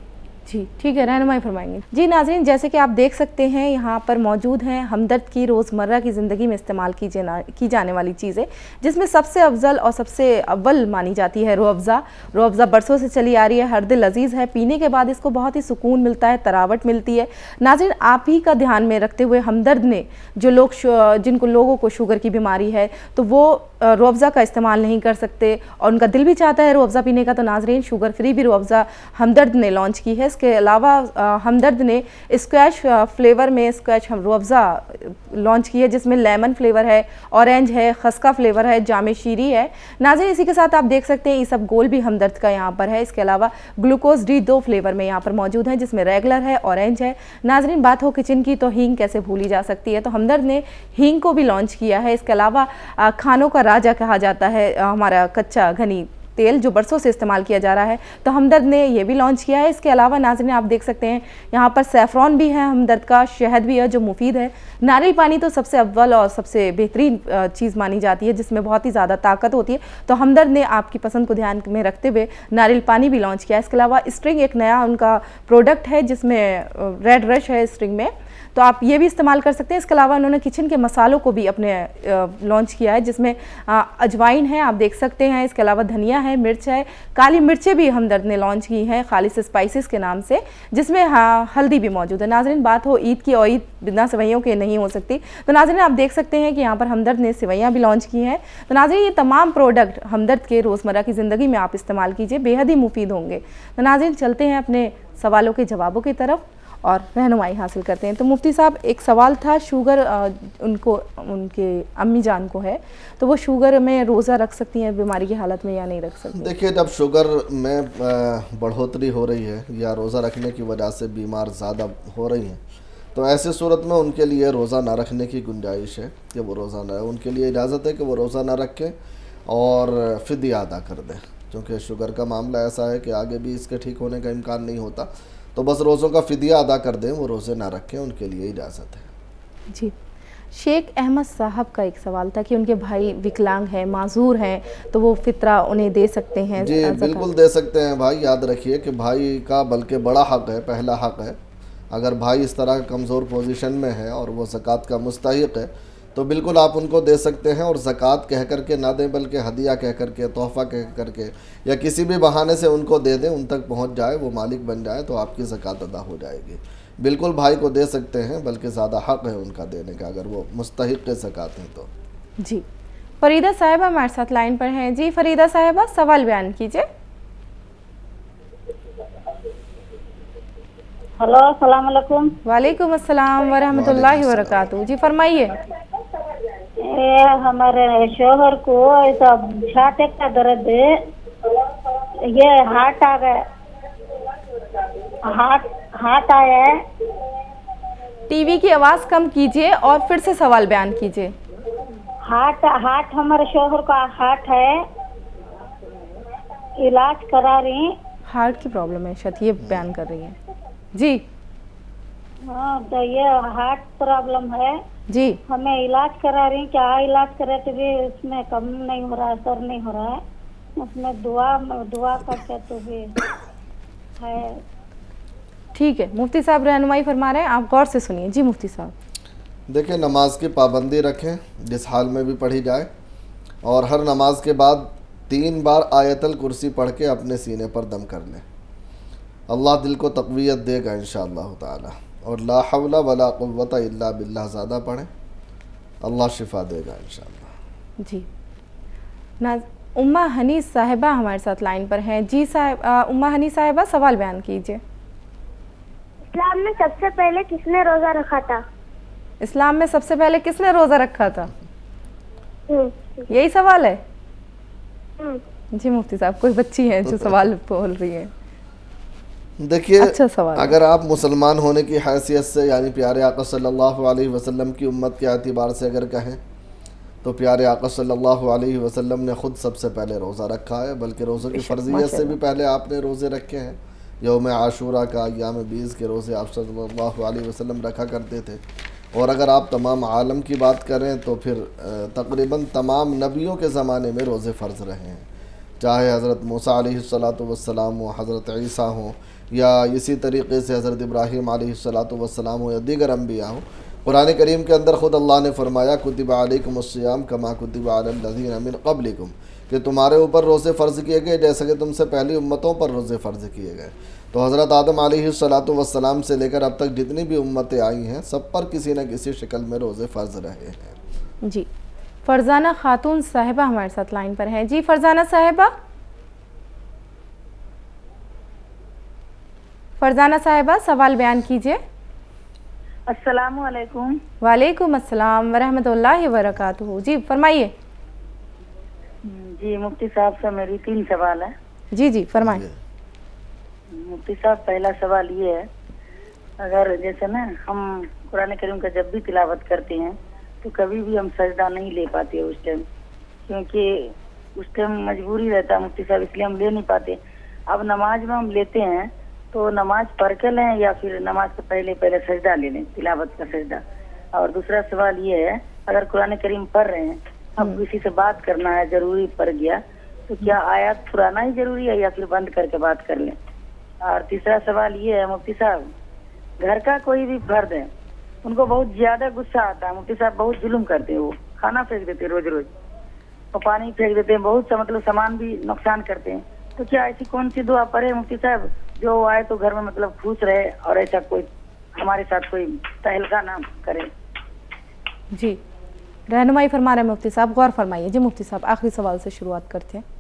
जी ठीक है, रहनुमाई फरमाएंगे। जी नाज़रीन, जैसे कि आप देख सकते हैं यहाँ पर मौजूद हैं हमदर्द की रोज़मर्रा की ज़िंदगी में इस्तेमाल की जाने वाली चीज़ें, जिसमें सबसे अफजल और सबसे अव्वल मानी जाती है रूह-अफ़ज़ा। रूह-अफ़ज़ा बरसों से चली आ रही है, हर दिल अज़ीज़ है, पीने के बाद इसको बहुत ही सुकून मिलता है, तरावट मिलती है। नाज़रीन, आप ही का ध्यान में रखते हुए हमदर्द ने जिनको लोगों को शुगर की बीमारी है तो वो रूह-अफ़ज़ा का इस्तेमाल नहीं कर सकते और उनका दिल भी चाहता है रूह-अफ़ज़ा पीने का, तो नाज़रीन शुगर फ्री भी रूह-अफ़ज़ा हमदर्द ने लॉन्च की है। इसके अलावा हमदर्द ने स्क्वैश फ्लेवर में स्क्वैश रूह-अफ़ज़ा लॉन्च की है, जिसमें लेमन फ्लेवर है, ऑरेंज है, खस्का फ्लेवर है, जामे शीरी है। नाज़रीन, इसी के साथ आप देख सकते हैं ये सब गोल भी हमदर्द का यहाँ पर है। इसके अलावा ग्लूकोज डी 2 फ्लेवर में यहाँ पर मौजूद है, जिसमें रेगुलर है, ऑरेंज है। नाज़रीन, बात हो किचन की तो हींग कैसे भूली जा सकती है, तो हमदर्द ने हींग को भी लॉन्च किया है। इसके अलावा खानों का राजा कहा जाता है हमारा कच्चा घनी तेल, जो बरसों से इस्तेमाल किया जा रहा है, तो हमदर्द ने ये भी लॉन्च किया है। इसके अलावा नाज़रीन आप देख सकते हैं यहाँ पर सैफ़रॉन भी है हमदर्द का, शहद भी है जो मुफीद है। नारियल पानी तो सबसे अव्वल और सबसे बेहतरीन चीज़ मानी जाती है, जिसमें बहुत ही ज़्यादा ताकत होती है, तो हमदर्द ने आपकी पसंद को ध्यान में रखते हुए नारियल पानी भी लॉन्च किया है। इसके अलावा स्ट्रिंग एक नया उनका प्रोडक्ट है, जिसमें रेड रश है स्ट्रिंग में, तो आप ये भी इस्तेमाल कर सकते हैं। इसके अलावा उन्होंने किचन के मसालों को भी अपने लॉन्च किया है, जिसमें अजवाइन है, आप देख सकते हैं। इसके अलावा धनिया है, मिर्च है, काली मिर्चें भी हमदर्द ने लॉन्च की हैं खालिस स्पाइसेस के नाम से, जिसमें हल्दी भी मौजूद है। नाज़रीन, बात हो ईद की, और ईद बिना सेवइयों के नहीं हो सकती, तो नाज़रीन आप देख सकते हैं कि यहाँ पर हमदर्द ने सेवइयाँ भी लॉन्च की हैं। तो नाज़रीन, ये तमाम प्रोडक्ट हमदर्द के रोज़मर्रा की ज़िंदगी में आप इस्तेमाल कीजिए, बेहद ही मुफीद होंगे। तो नाज़रीन, चलते हैं अपने सवालों के जवाबों की तरफ और रहनुमाई हासिल करते हैं। तो मुफ्ती साहब, एक सवाल था, शुगर उनके अम्मी जान को है, तो वो शुगर में रोज़ा रख सकती हैं बीमारी की हालत में या नहीं रख सकती? देखिए, जब शुगर में बढ़ोतरी हो रही है या रोज़ा रखने की वजह से बीमार ज़्यादा हो रही हैं, तो ऐसे सूरत में उनके लिए रोज़ा ना रखने की गुंजाइश है कि वो रोज़ा ना, उनके लिए इजाज़त है कि वो रोज़ा ना रखें और फ़िदिया अदा कर दें, क्योंकि शुगर का मामला ऐसा है कि आगे भी इसके ठीक होने का इम्कान नहीं होता, तो बस रोज़ों का फ़िदिया अदा कर दें, वो रोज़े ना रखें, उनके लिए इजाज़त है। जी, शेख अहमद साहब का एक सवाल था कि उनके भाई विकलांग हैं, माजूर हैं, तो वो फितरा उन्हें दे सकते हैं? जी बिल्कुल दे सकते हैं भाई। याद रखिए कि भाई का बल्कि बड़ा हक़ है, पहला हक़ है। अगर भाई इस तरह कमज़ोर पोजीशन में है और वो ज़कात का मुस्तहिक है, तो बिल्कुल आप उनको दे सकते हैं, और ज़कात कह करके ना दें, बल्कि हदिया कह करके, तोहफ़ा कह करके, या किसी भी बहाने से उनको दे दें, उन तक पहुंच जाए, वो मालिक बन जाए, तो आपकी ज़कात अदा हो जाएगी। बिल्कुल भाई को दे सकते हैं, बल्कि ज़्यादा हक़ है उनका देने का, अगर वो मुस्तहिक़ ज़कात हैं तो। जी, फरीदा साहिबा हमारे साथ लाइन पर हैं। जी फरीदा साहिबा, सवाल बयान कीजिए। हेलो, अस्सलाम वालेकुम। वालेकुम अस्सलाम वरहमतुल्लाहि वबरकातुहू। जी फरमाइए। हमारे शोहर को ऐसा छाती का दर्द है, ये हार्ट आ गया, हार्ट आया है। टीवी की आवाज़ कम कीजिए और फिर से सवाल बयान कीजिए। हार्ट हमारे शोहर का हार्ट है, इलाज करा रही। हार्ट की प्रॉब्लम है शायद, ये बयान कर रही है। जी हाँ, तो ये हार्ट प्रॉब्लम है जी, हमें इलाज करा रही। क्या इलाज करे तो भी उसमें कम नहीं हो रहा है, असर नहीं हो रहा है, उसमें दुआ करके तो भी है। ठीक है, मुफ्ती साहब रहनुमाई फरमा रहे हैं, आप गौर से सुनिए। जी मुफ्ती साहब। देखिए, नमाज की पाबंदी रखें, जिस हाल में भी पढ़ी जाए, और हर नमाज के बाद 3 बार आयतल कुर्सी पढ़ के अपने सीने पर दम कर लें। अल्लाह दिल को तक़वियत देगा इंशाअल्लाह ताला। اور لا حول ولا قوت الا باللہ زیادہ پڑھیں، اللہ شفا دے گا انشاءاللہ۔ جی امہ حنیس صاحبہ ہمارے ساتھ لائن پر ہیں۔ جی امہ حنیس صاحبہ سوال بیان کیجیے۔ اسلام میں سب سے پہلے کس نے روزہ رکھا تھا؟ اسلام میں سب سے پہلے کس نے روزہ رکھا تھا؟ یہی سوال ہے؟ جی مفتی صاحب کوئی بچی ہیں جو سوال بول رہی ہیں۔ دیکھیے اچھا سوال، اگر آپ مسلمان ہونے کی حیثیت سے یعنی پیارے آقا صلی اللہ علیہ وسلم کی امت کے اعتبار سے اگر کہیں تو پیارے آقا صلی اللہ علیہ وسلم نے خود سب سے پہلے روزہ رکھا ہے، بلکہ روزوں کی فرضیت سے بھی پہلے آپ نے روزے رکھے ہیں۔ یوم عاشورہ کا، ایام بیس کے روزے آپ صلی اللہ علیہ وسلم رکھا کرتے تھے۔ اور اگر آپ تمام عالم کی بات کریں تو پھر تقریباً تمام نبیوں کے زمانے میں روزے فرض رہے ہیں، چاہے حضرت موسیٰ علیہ السلام ہوں، حضرت عیسیٰ ہوں، یا اسی طریقے سے حضرت ابراہیم علیہ السلام ہوں، یا دیگر انبیاء ہوں۔ قرآن کریم کے اندر خود اللہ نے فرمایا کتب علیکم الصیام کما کتب علی الذین من قبلکم، کہ تمہارے اوپر روزے فرض کیے گئے جیسے کہ تم سے پہلی امتوں پر روزے فرض کیے گئے۔ تو حضرت آدم علیہ السلام سے لے کر اب تک جتنی بھی امتیں آئی ہیں سب پر کسی نہ کسی شکل میں روزے فرض رہے ہیں۔ جی فرزانہ خاتون صاحبہ ہمارے ساتھ لائن پر ہیں۔ جی فرزانہ صاحبہ، فرزانہ صاحبہ سوال بیان کیجیے۔ السلام علیکم۔ وعلیکم السلام ورحمۃ اللہ وبرکاتہ۔ جی فرمائیے۔ جی مفتی صاحب سے میری 3 سوال ہیں۔ جی جی فرمائیں۔ مفتی صاحب پہلا سوال یہ ہے، اگر جیسے نا ہم قرآن کریم کا جب بھی تلاوت کرتے ہیں تو کبھی بھی ہم سجدہ نہیں لے پاتے اس ٹائم، کیونکہ اس ٹائم مجبوری رہتا ہے مفتی صاحب، اس لیے ہم لے نہیں پاتے۔ اب نماز میں ہم لیتے ہیں تو نماز پڑھ کے لیں یا پھر نماز سے پہلے سجدہ لے لیں، تلاوت کا سجدہ؟ اور دوسرا سوال یہ ہے، اگر قرآن کریم پڑھ رہے ہیں، اب کسی سے بات کرنا ہے، ضروری پڑ گیا، تو کیا آیات پرانا ہی ضروری ہے یا پھر بند کر کے بات کر لیں؟ اور تیسرا سوال یہ ہے مفتی صاحب، گھر کا کوئی بھی فرد ہے، ان کو بہت زیادہ غصہ آتا ہے مفتی صاحب، بہت ظلم کرتے ہیں، وہ کھانا پھینک دیتے ہیں روز روز، اور پانی پھینک دیتے ہیں، بہت سا مطلب سامان بھی نقصان کرتے ہیں، تو کیا ایسی کون سی دعا پڑھے مفتی صاحب جو آئے تو گھر میں مطلب خوش رہے اور ایسا کوئی ہمارے ساتھ کوئی تہلکہ نہ کرے؟ جی رہنمائی فرما رہے ہیں مفتی صاحب، غور فرمائیے۔ جی مفتی صاحب آخری سوال سے شروعات کرتے ہیں۔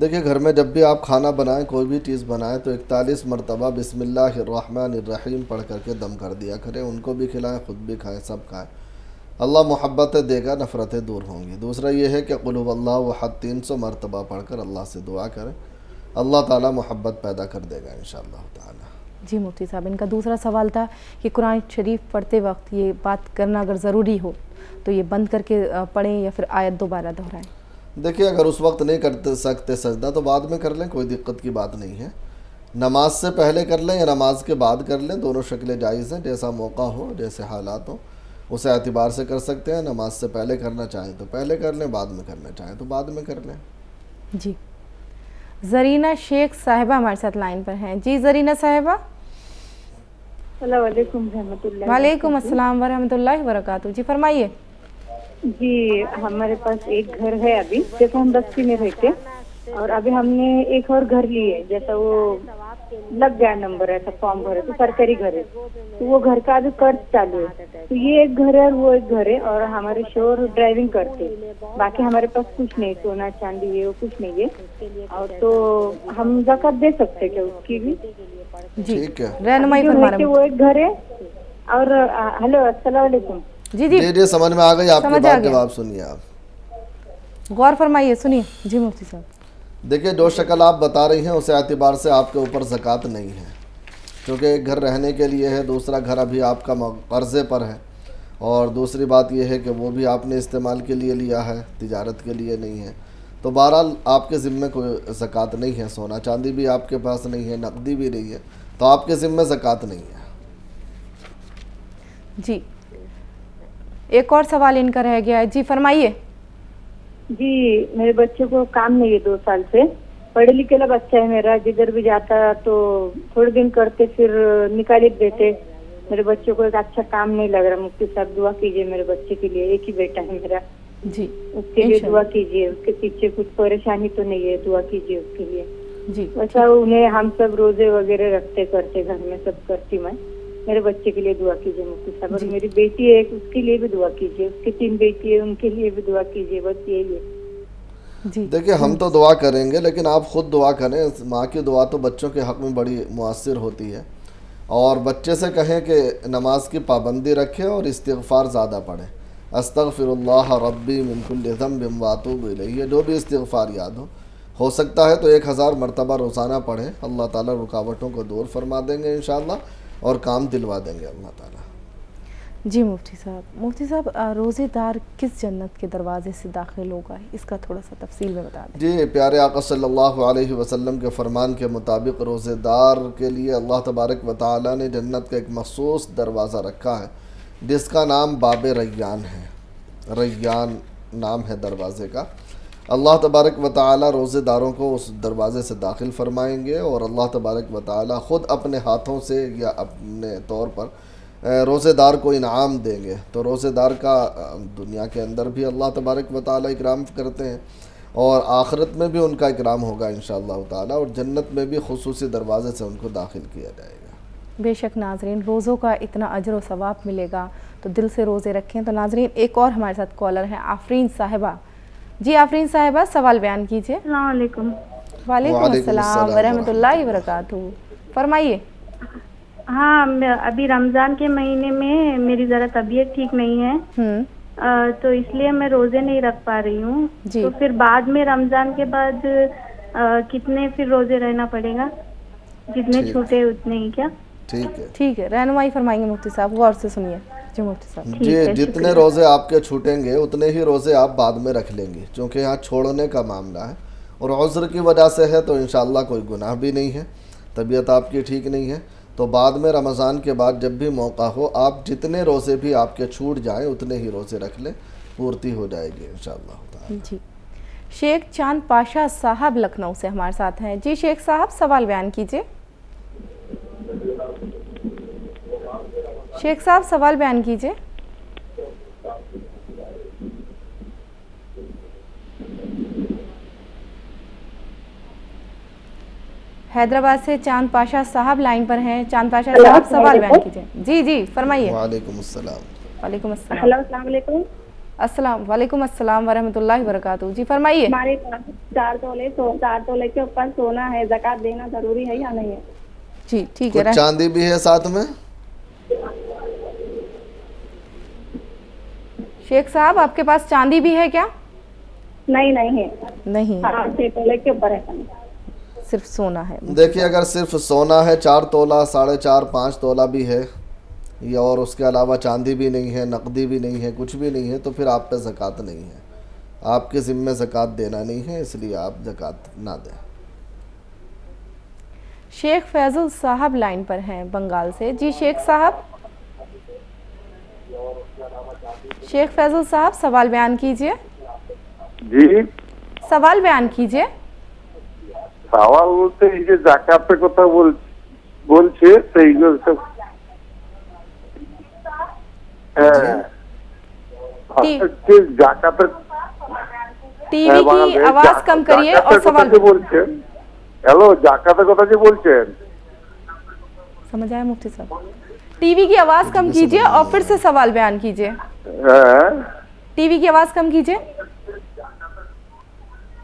دیکھیں گھر میں جب بھی آپ کھانا بنائیں، کوئی بھی چیز بنائیں، تو 41 مرتبہ بسم اللہ الرحمن الرحیم پڑھ کر کے دم کر دیا کریں، ان کو بھی کھلائیں، خود بھی کھائیں، سب کھائیں۔ اللہ محبتیں دے گا، نفرتیں دور ہوں گی۔ دوسرا یہ ہے کہ قل هو اللہ احد 300 مرتبہ پڑھ کر اللہ سے دعا کریں، اللہ تعالیٰ محبت پیدا کر دے گا انشاءاللہ تعالیٰ۔ جی مفتی صاحب ان کا دوسرا سوال تھا کہ قرآن شریف پڑھتے وقت یہ بات کرنا اگر ضروری ہو تو یہ بند کر کے پڑھیں یا پھر آیت دوبارہ دہرائیں؟ دیکھیے اگر اس وقت نہیں کر سکتے سجدہ تو بعد میں کر لیں، کوئی دقت کی بات نہیں ہے۔ نماز سے پہلے کر لیں یا نماز کے بعد کر لیں، دونوں شکلیں جائز ہیں، جیسا موقع ہو، جیسے حالات ہوں اسے اعتبار سے کر سکتے ہیں۔ نماز سے پہلے کرنا چاہیں تو پہلے کر لیں، بعد میں کرنا چاہیں تو بعد میں کر لیں۔ جی زرینہ شیخ صاحبہ ہمارے ساتھ لائن پر ہیں۔ جی زرینہ صاحبہ۔ السلام علیکم رحمۃ اللہ۔ وعلیکم السلام ورحمۃ اللہ وبرکاتہ۔ جی فرمائیے۔ جی ہمارے پاس ایک گھر ہے، ابھی جیسے ہم بستی میں رہتے اور ابھی ہم نے ایک اور گھر لی ہے، جیسا وہ لگ گیا نمبر ایسا فارم بھرے تو سرکاری گھر ہے، تو وہ گھر کا ابھی قرض چالو ہے، تو یہ ایک گھر ہے اور وہ ایک گھر ہے، اور ہمارے شوہر ڈرائیونگ کرتے، باقی ہمارے پاس کچھ نہیں، سونا چاندی ہے وہ کچھ نہیں ہے، اور تو ہم زکوٰۃ دے سکتے کیا اس کی بھی؟ جی رہنمائی فرما رہے ہیں۔ وہ ایک گھر ہے اور ہلو السلام علیکم۔ جی جی جی سمجھ میں آ گئی آپ کی بات، جواب سنیے آپ، غور فرمائیے، سنیے۔ جی مفتی صاحب دیکھیں جو شکل آپ بتا رہی ہیں اسے اعتبار سے آپ کے اوپر زکوٰۃ نہیں ہے، کیونکہ ایک گھر رہنے کے لیے ہے، دوسرا گھر ابھی آپ کا قرضے پر ہے، اور دوسری بات یہ ہے کہ وہ بھی آپ نے استعمال کے لیے لیا ہے، تجارت کے لیے نہیں ہے، تو بہرحال آپ کے ذمے کوئی زکوٰۃ نہیں ہے، سونا چاندی بھی آپ کے پاس نہیں ہے، نقدی بھی نہیں ہے، تو آپ کے ذمے زکوٰۃ نہیں ہے۔ جی ایک اور سوال ان کا رہ گیا ہے۔ جی فرمائیے۔ جی میرے بچے کو کام نہیں ہے 2 سال سے، پڑھے لکھے لا بچہ ہے میرا، جدھر بھی جاتا تو تھوڑے دن کرتے پھر نکال دیتے، میرے بچے کو ایک اچھا کام نہیں لگ رہا، مفتی صاحب دعا کیجیے میرے بچے کے لیے، ایک ہی بیٹا ہے میرا، جی اس کے لیے دعا کیجیے، اس کے پیچھے کچھ پریشانی تو نہیں ہے، دعا کیجیے اس کے لیے۔ جی ویسا انہیں ہم سب روزے وغیرہ رکھتے کرتے، گھر میں سب کرتی میں، मेरे बच्चे के लिए दुआ कीजिए मुफ्ती साहब, और मेरी बेटी है उसके लिए भी दुआ कीजिए, उसकी 3 बेटी है उनके लिए भी दुआ कीजिए, बस यही है जी। देखिए हम तो दुआ करेंगे, लेकिन आप ख़ुद दुआ करें। माँ की दुआ तो बच्चों के हक़ में बड़ी मुअस्सिर होती है। और बच्चे से कहें कि नमाज की पाबंदी रखें और इस्तिग़फ़ार ज़्यादा पढ़ें। अस्तग़फ़िरुल्लाह रब्बी मिन कुल्लि ज़ंबिन व अतूबु इलैहि, जो भी इस्तिग़फ़ार याद हो सकता है तो 1000 मरतबा रोज़ाना पढ़ें। अल्लाह ताला रुकावटों को दूर फरमा देंगे इंशाअल्लाह और काम दिलवा देंगे अल्लाह ताला। जी मुफ्ती साहब, रोज़ेदार किस जन्नत के दरवाज़े से दाखिल होगा, इसका थोड़ा सा तफसील में बता दें। जी, प्यारे आका सल्लल्लाहु अलैहि वसल्लम के फरमान के मुताबिक रोज़ेदार के लिए अल्लाह तबारक व तआला ने जन्नत का एक मखसूस दरवाज़ा रखा है जिसका नाम बाब रैयान है। रैयान नाम है दरवाज़े का। अल्लाह तबारक व तआला रोज़ेदारों को उस दरवाज़े से दाखिल फरमाएंगे और अल्लाह तबारक व तआला ख़ुद अपने हाथों से या अपने तौर पर रोज़ेदार को इनाम देंगे। तो रोज़ेदार का दुनिया के अंदर भी अल्लाह तबारक व तआला इकराम करते हैं और आखिरत में भी उनका इकराम होगा इंशाअल्लाह ताला, और जन्नत में भी खुसूसी दरवाज़े से उनको दाखिल किया जाएगा। बेशक नाज़रीन, रोज़ों का इतना अजर व सवाब मिलेगा तो दिल से रोज़े रखें। तो नाज़रीन, एक और हमारे साथ कॉलर हैं आफरीन साहिबा। जी आफरीन साहिबा, सवाल बयान कीजिए। अस्सलाम वालेकुम। वालेकुम अस्सलाम व रहमतुल्लाहि व बरकातुहू। फरमाइए। हाँ, अभी रमज़ान के महीने में मेरी ज़रा तबीयत ठीक नहीं है, तो इसलिए मैं रोज़े नहीं रख पा रही हूँ। तो फिर बाद में रमज़ान के बाद कितने फिर रोज़े रहना पड़ेगा? जितने छूटे उतने ही क्या? ठीक है, रहनुमाई फरमाएंगे मुफ्ती साहब, गौर से सुनिए। जी मुफ्ती साहब। जी, जितने रोज़े आपके छूटेंगे उतने ही रोज़े आप बाद में रख लेंगे, क्योंकि यहाँ छोड़ने का मामला है और उज़्र की वजह से है, तो इंशाअल्लाह कोई गुनाह भी नहीं है। तबीयत आपकी ठीक नहीं है तो बाद में रमज़ान के बाद जब भी मौका हो आप जितने रोज़े भी आपके छूट जाएं उतने ही रोज़े रख लें, पूर्ति हो जाएगी इंशाअल्लाह। जी, शेख चांद पाशा साहब लखनऊ से हमारे साथ हैं। जी शेख साहब, सवाल बयान कीजिए। शेख साहब, सवाल बयान कीजिए। हैदराबाद से चांद पाशा साहब लाइन पर हैं। चांद पाशा साहब, सवाल बयान कीजिए। जी जी फरमाइए। वालेकुम अस्सलाम। वालेकुम अस्सलाम। हेलो, अस्सलाम वालेकुम। अस्सलाम वालेकुम अस्सलाम व रहमतुल्लाहि व बरकातुहू। जी फरमाइए। हमारे पास 4 तोले के ऊपर सोना है, ज़कात देना जरूरी है या नहीं है? जी ठीक है। चांदी भी है साथ में? शेख साहब, आपके पास चांदी भी है क्या? नहीं है। नहीं, 6 तोले के ऊपर है, सिर्फ सोना है। देखिए, अगर सिर्फ सोना है 4 तोला, 4.5, 5 तोला भी है, या और उसके अलावा चांदी भी नहीं है, नकदी भी नहीं है, कुछ भी नहीं है, तो फिर आप पे ज़कात नहीं है। आपके ज़िम्मे ज़कात देना नहीं है, इसलिए आप ज़कात ना दें। शेख फैजुल साहब लाइन पर हैं बंगाल से। जी शेख साहब। शेख फैजुल साहब, सवाल बयान कीजिए। जी, सवाल बयान कीजिए। सवाल बोलते এই যে জাকাতের কথা বলছে সেইগুলো সব জাকাতের टीवी की आवाज कम करिए और सवाल বলছেন। हेलो, জাকাতের কথা যে বলছেন, समझ आया मुफ्ती साहब? टीवी की आवाज कम कीजिए और फिर से सवाल बयान कीजिए। टीवी की आवाज कम कीजिए।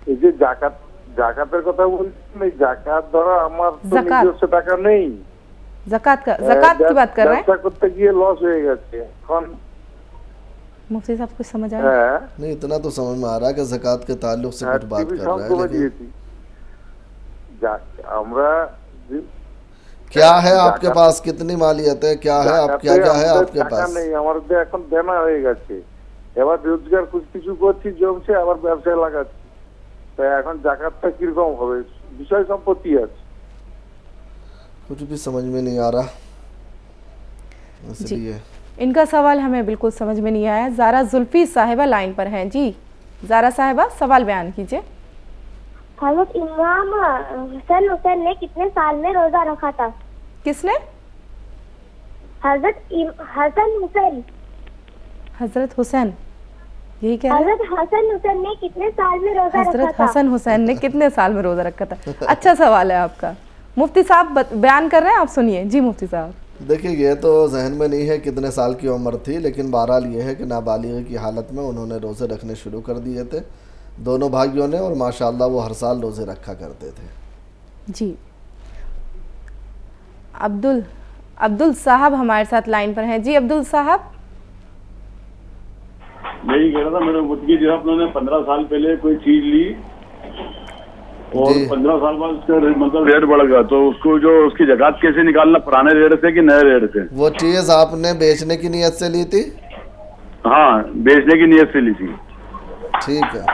এই যে জাকাতের কথা বলছেন, এই জাকাত ধরা আমার তো নিজস্ব টাকা নেই। ज़कात की बात कर रहे हैं? ব্যবসা করতে গিয়ে লস হয়ে গেছে। এখন मुफ्ती साहब कुछ समझ आया? नहीं, इतना तो समझ में आ रहा है कि ज़कात के ताल्लुक से कुछ बात कर रहा है, लेकिन क्या है आपके पास, कितनी मालियत है, क्या है आप, क्या है आपके पास? नहीं, हमारे এখন দেনা হয়ে গেছে। এবার রোজগার কিছু করছি, জমছে, আবার ব্যবসায় লাগাচ্ছি। তাই এখন জাকাতটা কিরকম হবে? বিষয় সম্পত্তি আছে, कुछ भी समझ में नहीं आ रहा, इसलिए इनका सवाल हमें बिल्कुल समझ में नहीं आया। ज़ारा जुल्फी साहिबा लाइन पर हैं। जी ज़ारा साहिबा, सवाल बयान कीजिए। हज़रत इमाम हुसैन ने कितने साल में रोजा रखा था? किसने? हज़रत हुसैन। हज़रत हुसैन, यही कह रहे हैं? हज़रत हसन हुसैन ने कितने साल में रोजा रखा था? हज़रत हसन हुसैन ने कितने साल में रोजा रखा था? अच्छा सवाल है आपका। मुफ्ती साहब बयान कर रहे हैं, आप सुनिए। जी मुफ्ती साहब। دیکھیے یہ تو ذہن میں نہیں ہے کتنے سال کی عمر تھی، لیکن بہرحال یہ ہے کہ نابالغی کی حالت میں انہوں نے روزے رکھنے شروع کر دیے تھے دونوں بھائیوں نے، اور ماشاءاللہ وہ ہر سال روزے رکھا کرتے تھے۔ جی عبدل صاحب ہمارے ساتھ لائن پر ہیں۔ جی عبدل صاحب، یہی کہہ رہا تھا میرے مدعی جو انہوں نے 15 سال پہلے کوئی چیز لی اور 15 سال بعد اس کا مطلب ریٹ بڑھ گیا، تو اس کو جو اس کی زکات کیسے نکالنا، پرانے ریٹ سے کہ نئے ریٹ سے؟ وہ چیز آپ نے بیچنے کی نیت سے لی تھی؟ ہاں بیچنے کی نیت سے لی تھی۔ ٹھیک ہے،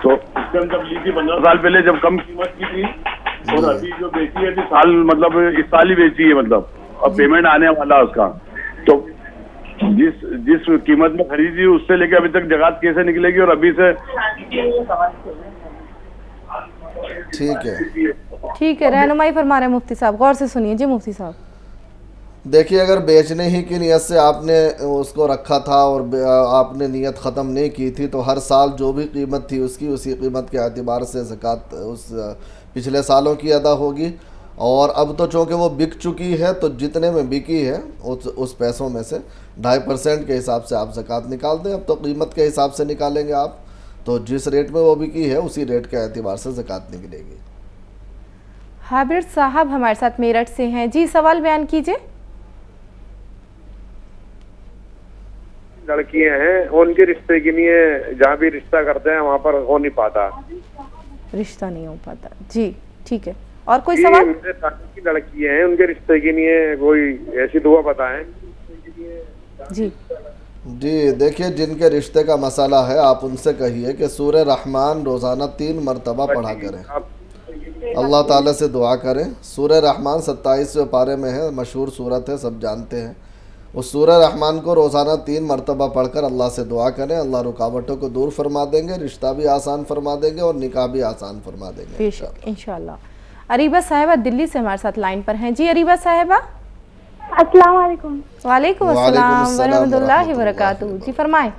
تو اس کے جب لی تھی 15 سال پہلے جب کم قیمت کی تھی، اور ابھی جو بیچی ہے سال مطلب اس سال ہی بیچی ہے، مطلب اب پیمنٹ آنے والا اس کا، تو جس قیمت میں خریدی اس سے لے کے ابھی تک زکات کیسے نکلے گی، اور ابھی سے؟ ٹھیک ہے رہنمائی فرما رہے ہیں مفتی صاحب، غور سے سنیے۔ جی مفتی صاحب، دیکھیے اگر بیچنے ہی کی نیت سے آپ نے اس کو رکھا تھا اور آپ نے نیت ختم نہیں کی تھی، تو ہر سال جو بھی قیمت تھی اس کی اسی قیمت کے اعتبار سے زکوٰۃ اس پچھلے سالوں کی ادا ہوگی، اور اب تو چونکہ وہ بک چکی ہے تو جتنے میں بکی ہے اس پیسوں میں سے 2.5% کے حساب سے آپ زکوٰۃ نکال دیں۔ اب تو قیمت کے حساب سے نکالیں گے آپ، تو جس ریٹ میں وہ بکی ہے اسی ریٹ کے اعتبار سے زکوٰۃ نکلے گی۔ حابر صاحب ہمارے ساتھ میرٹھ سے ہیں۔ جی سوال بیان کیجئے۔ لڑکیاں ہیں ان کے رشتے کے لیے جہاں بھی رشتہ کرتے ہیں وہاں پر ہو نہیں پاتا، رشتہ نہیں ہو پاتا۔ جی ٹھیک ہے، اور کوئی سوال؟ میرے ساتھی کی لڑکیاں ہیں ان کے رشتے کے لیے کوئی ایسی دعا بتائیں۔ جی دیکھیے جن کے رشتے کا مسئلہ ہے آپ ان سے کہیے کہ سورہ رحمان روزانہ 3 مرتبہ پڑھا کریں، اللہ تعالیٰ سے دعا کریں۔ سورہ رحمان 27ویں پارے میں ہے، مشہور سورت ہے، سب جانتے ہیں۔ اس سورہ رحمان کو روزانہ 3 مرتبہ پڑھ کر اللہ سے دعا کریں، اللہ رکاوٹوں کو دور فرما دیں گے، رشتہ بھی آسان فرما دیں گے اور نکاح بھی آسان فرما دیں گے انشاءاللہ۔ اریبہ صاحبہ دلی سے ہمارے ساتھ لائن پر ہیں۔ جی اریبہ صاحبہ، السلام علیکم۔ وعلیکم السلام ورحمۃ اللہ وبرکاتہ۔ جی فرمائیں۔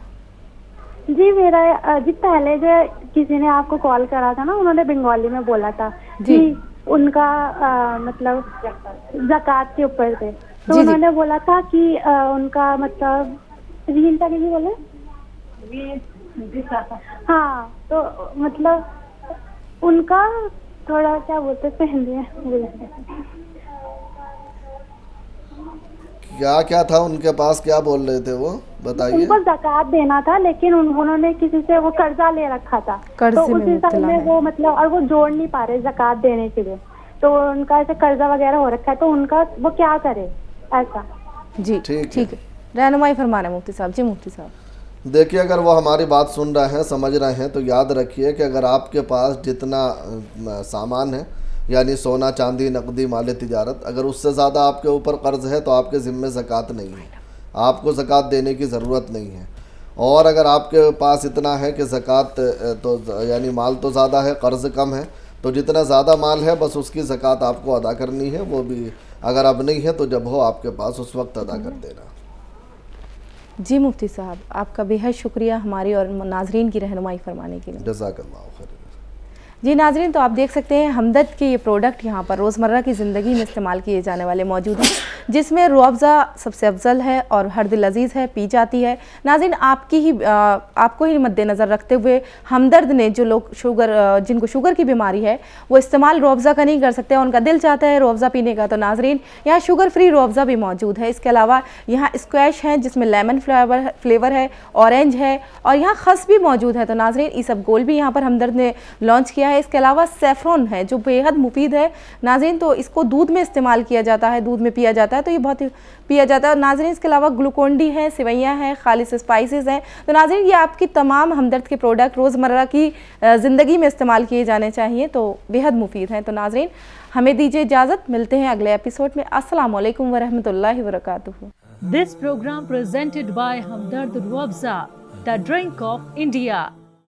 جی میرا جی پہلے جو کسی نے آپ کو کال کرا تھا نا، انہوں نے بنگالی میں بولا تھا کہ ان کا مطلب زکوٰۃ کے اوپر تھے، تو انہوں نے بولا تھا کہ ان کا مطلب ریل کا نہیں بولے، ہاں تو مطلب ان کا تھوڑا کیا بولتے پہننے کیا تھا ان کے پاس، کیا بول رہے تھے وہ بتائیے؟ ان کو زکوٰۃ دینا تھا لیکن انہوں نے کسی سے وہ قرضہ لے رکھا تھا، تو اسی سال میں وہ مطلب اور وہ جوڑ نہیں پا رہے زکوٰۃ دینے کے لیے، تو ان کا ایسے قرضہ وغیرہ ہو رکھا ہے، تو ان کا وہ کیا کرے ایسا؟ جی ٹھیک ہے، رہنمائی فرما رہے ہیں مفتی صاحب۔ جی مفتی صاحب دیکھیے اگر وہ ہماری بات سن رہے ہیں، سمجھ رہے ہیں، تو یاد رکھیے کہ اگر آپ کے پاس جتنا سامان ہے، یعنی سونا چاندی نقدی مال تجارت، اگر اس سے زیادہ آپ کے اوپر قرض ہے تو آپ کے ذمے زکوٰۃ نہیں ہے، آپ کو زکوٰۃ دینے کی ضرورت نہیں ہے۔ اور اگر آپ کے پاس اتنا ہے کہ زکوٰۃ تو یعنی مال تو زیادہ ہے، قرض کم ہے، تو جتنا زیادہ مال ہے بس اس کی زکوٰۃ آپ کو ادا کرنی ہے، وہ بھی اگر اب نہیں ہے تو جب ہو آپ کے پاس اس وقت ادا کر دینا۔ جی مفتی صاحب آپ کا بے حد شکریہ ہماری اور ناظرین کی رہنمائی فرمانے کے لیے۔ جزاک اللہ خیر۔ جی ناظرین، تو آپ دیکھ سکتے ہیں ہمدرد کے یہ پروڈکٹ یہاں پر روزمرہ کی زندگی میں استعمال کیے جانے والے موجود ہیں، جس میں روح افزا سب سے افضل ہے اور ہر دل عزیز ہے، پی جاتی ہے۔ ناظرین آپ کو ہی مد نظر رکھتے ہوئے ہمدرد نے جو لوگ جن کو شوگر کی بیماری ہے وہ استعمال روح افزا کا نہیں کر سکتے، ان کا دل چاہتا ہے روح افزا پینے کا، تو ناظرین یہاں شوگر فری روح افزا بھی موجود ہے۔ اس کے علاوہ یہاں اسکویش ہے جس میں لیمن فلیور ہے، اورنج ہے، اور یہاں خس بھی موجود ہے، تو ناظرین یہ سب گول بھی یہاں پر ہمدرد نے لانچ کیا ہے۔ اس کے علاوہ سیفرون ہے جو بے حد مفید ہے ناظرین، تو اس کو دودھ میں استعمال کیا جاتا ہے، دودھ میں پیا جاتا ہے، تو یہ بہت پیا جاتا ہے۔ اور ناظرین اس کے علاوہ گلوکون ڈی ہے، سویاں ہیں، خالص اسپائسز ہیں، تو ناظرین یہ آپ کی تمام ہمدرد کے پروڈکٹ روزمرہ کی زندگی میں استعمال کیے جانے چاہیے، تو بے حد مفید ہیں۔ تو ناظرین ہمیں دیجیے اجازت، ملتے ہیں اگلے ایپیسوڈ میں۔ السلام علیکم ورحمۃ اللہ وبرکاتہ۔ This program presented by Hamdard Ruh Afza, the drink of India.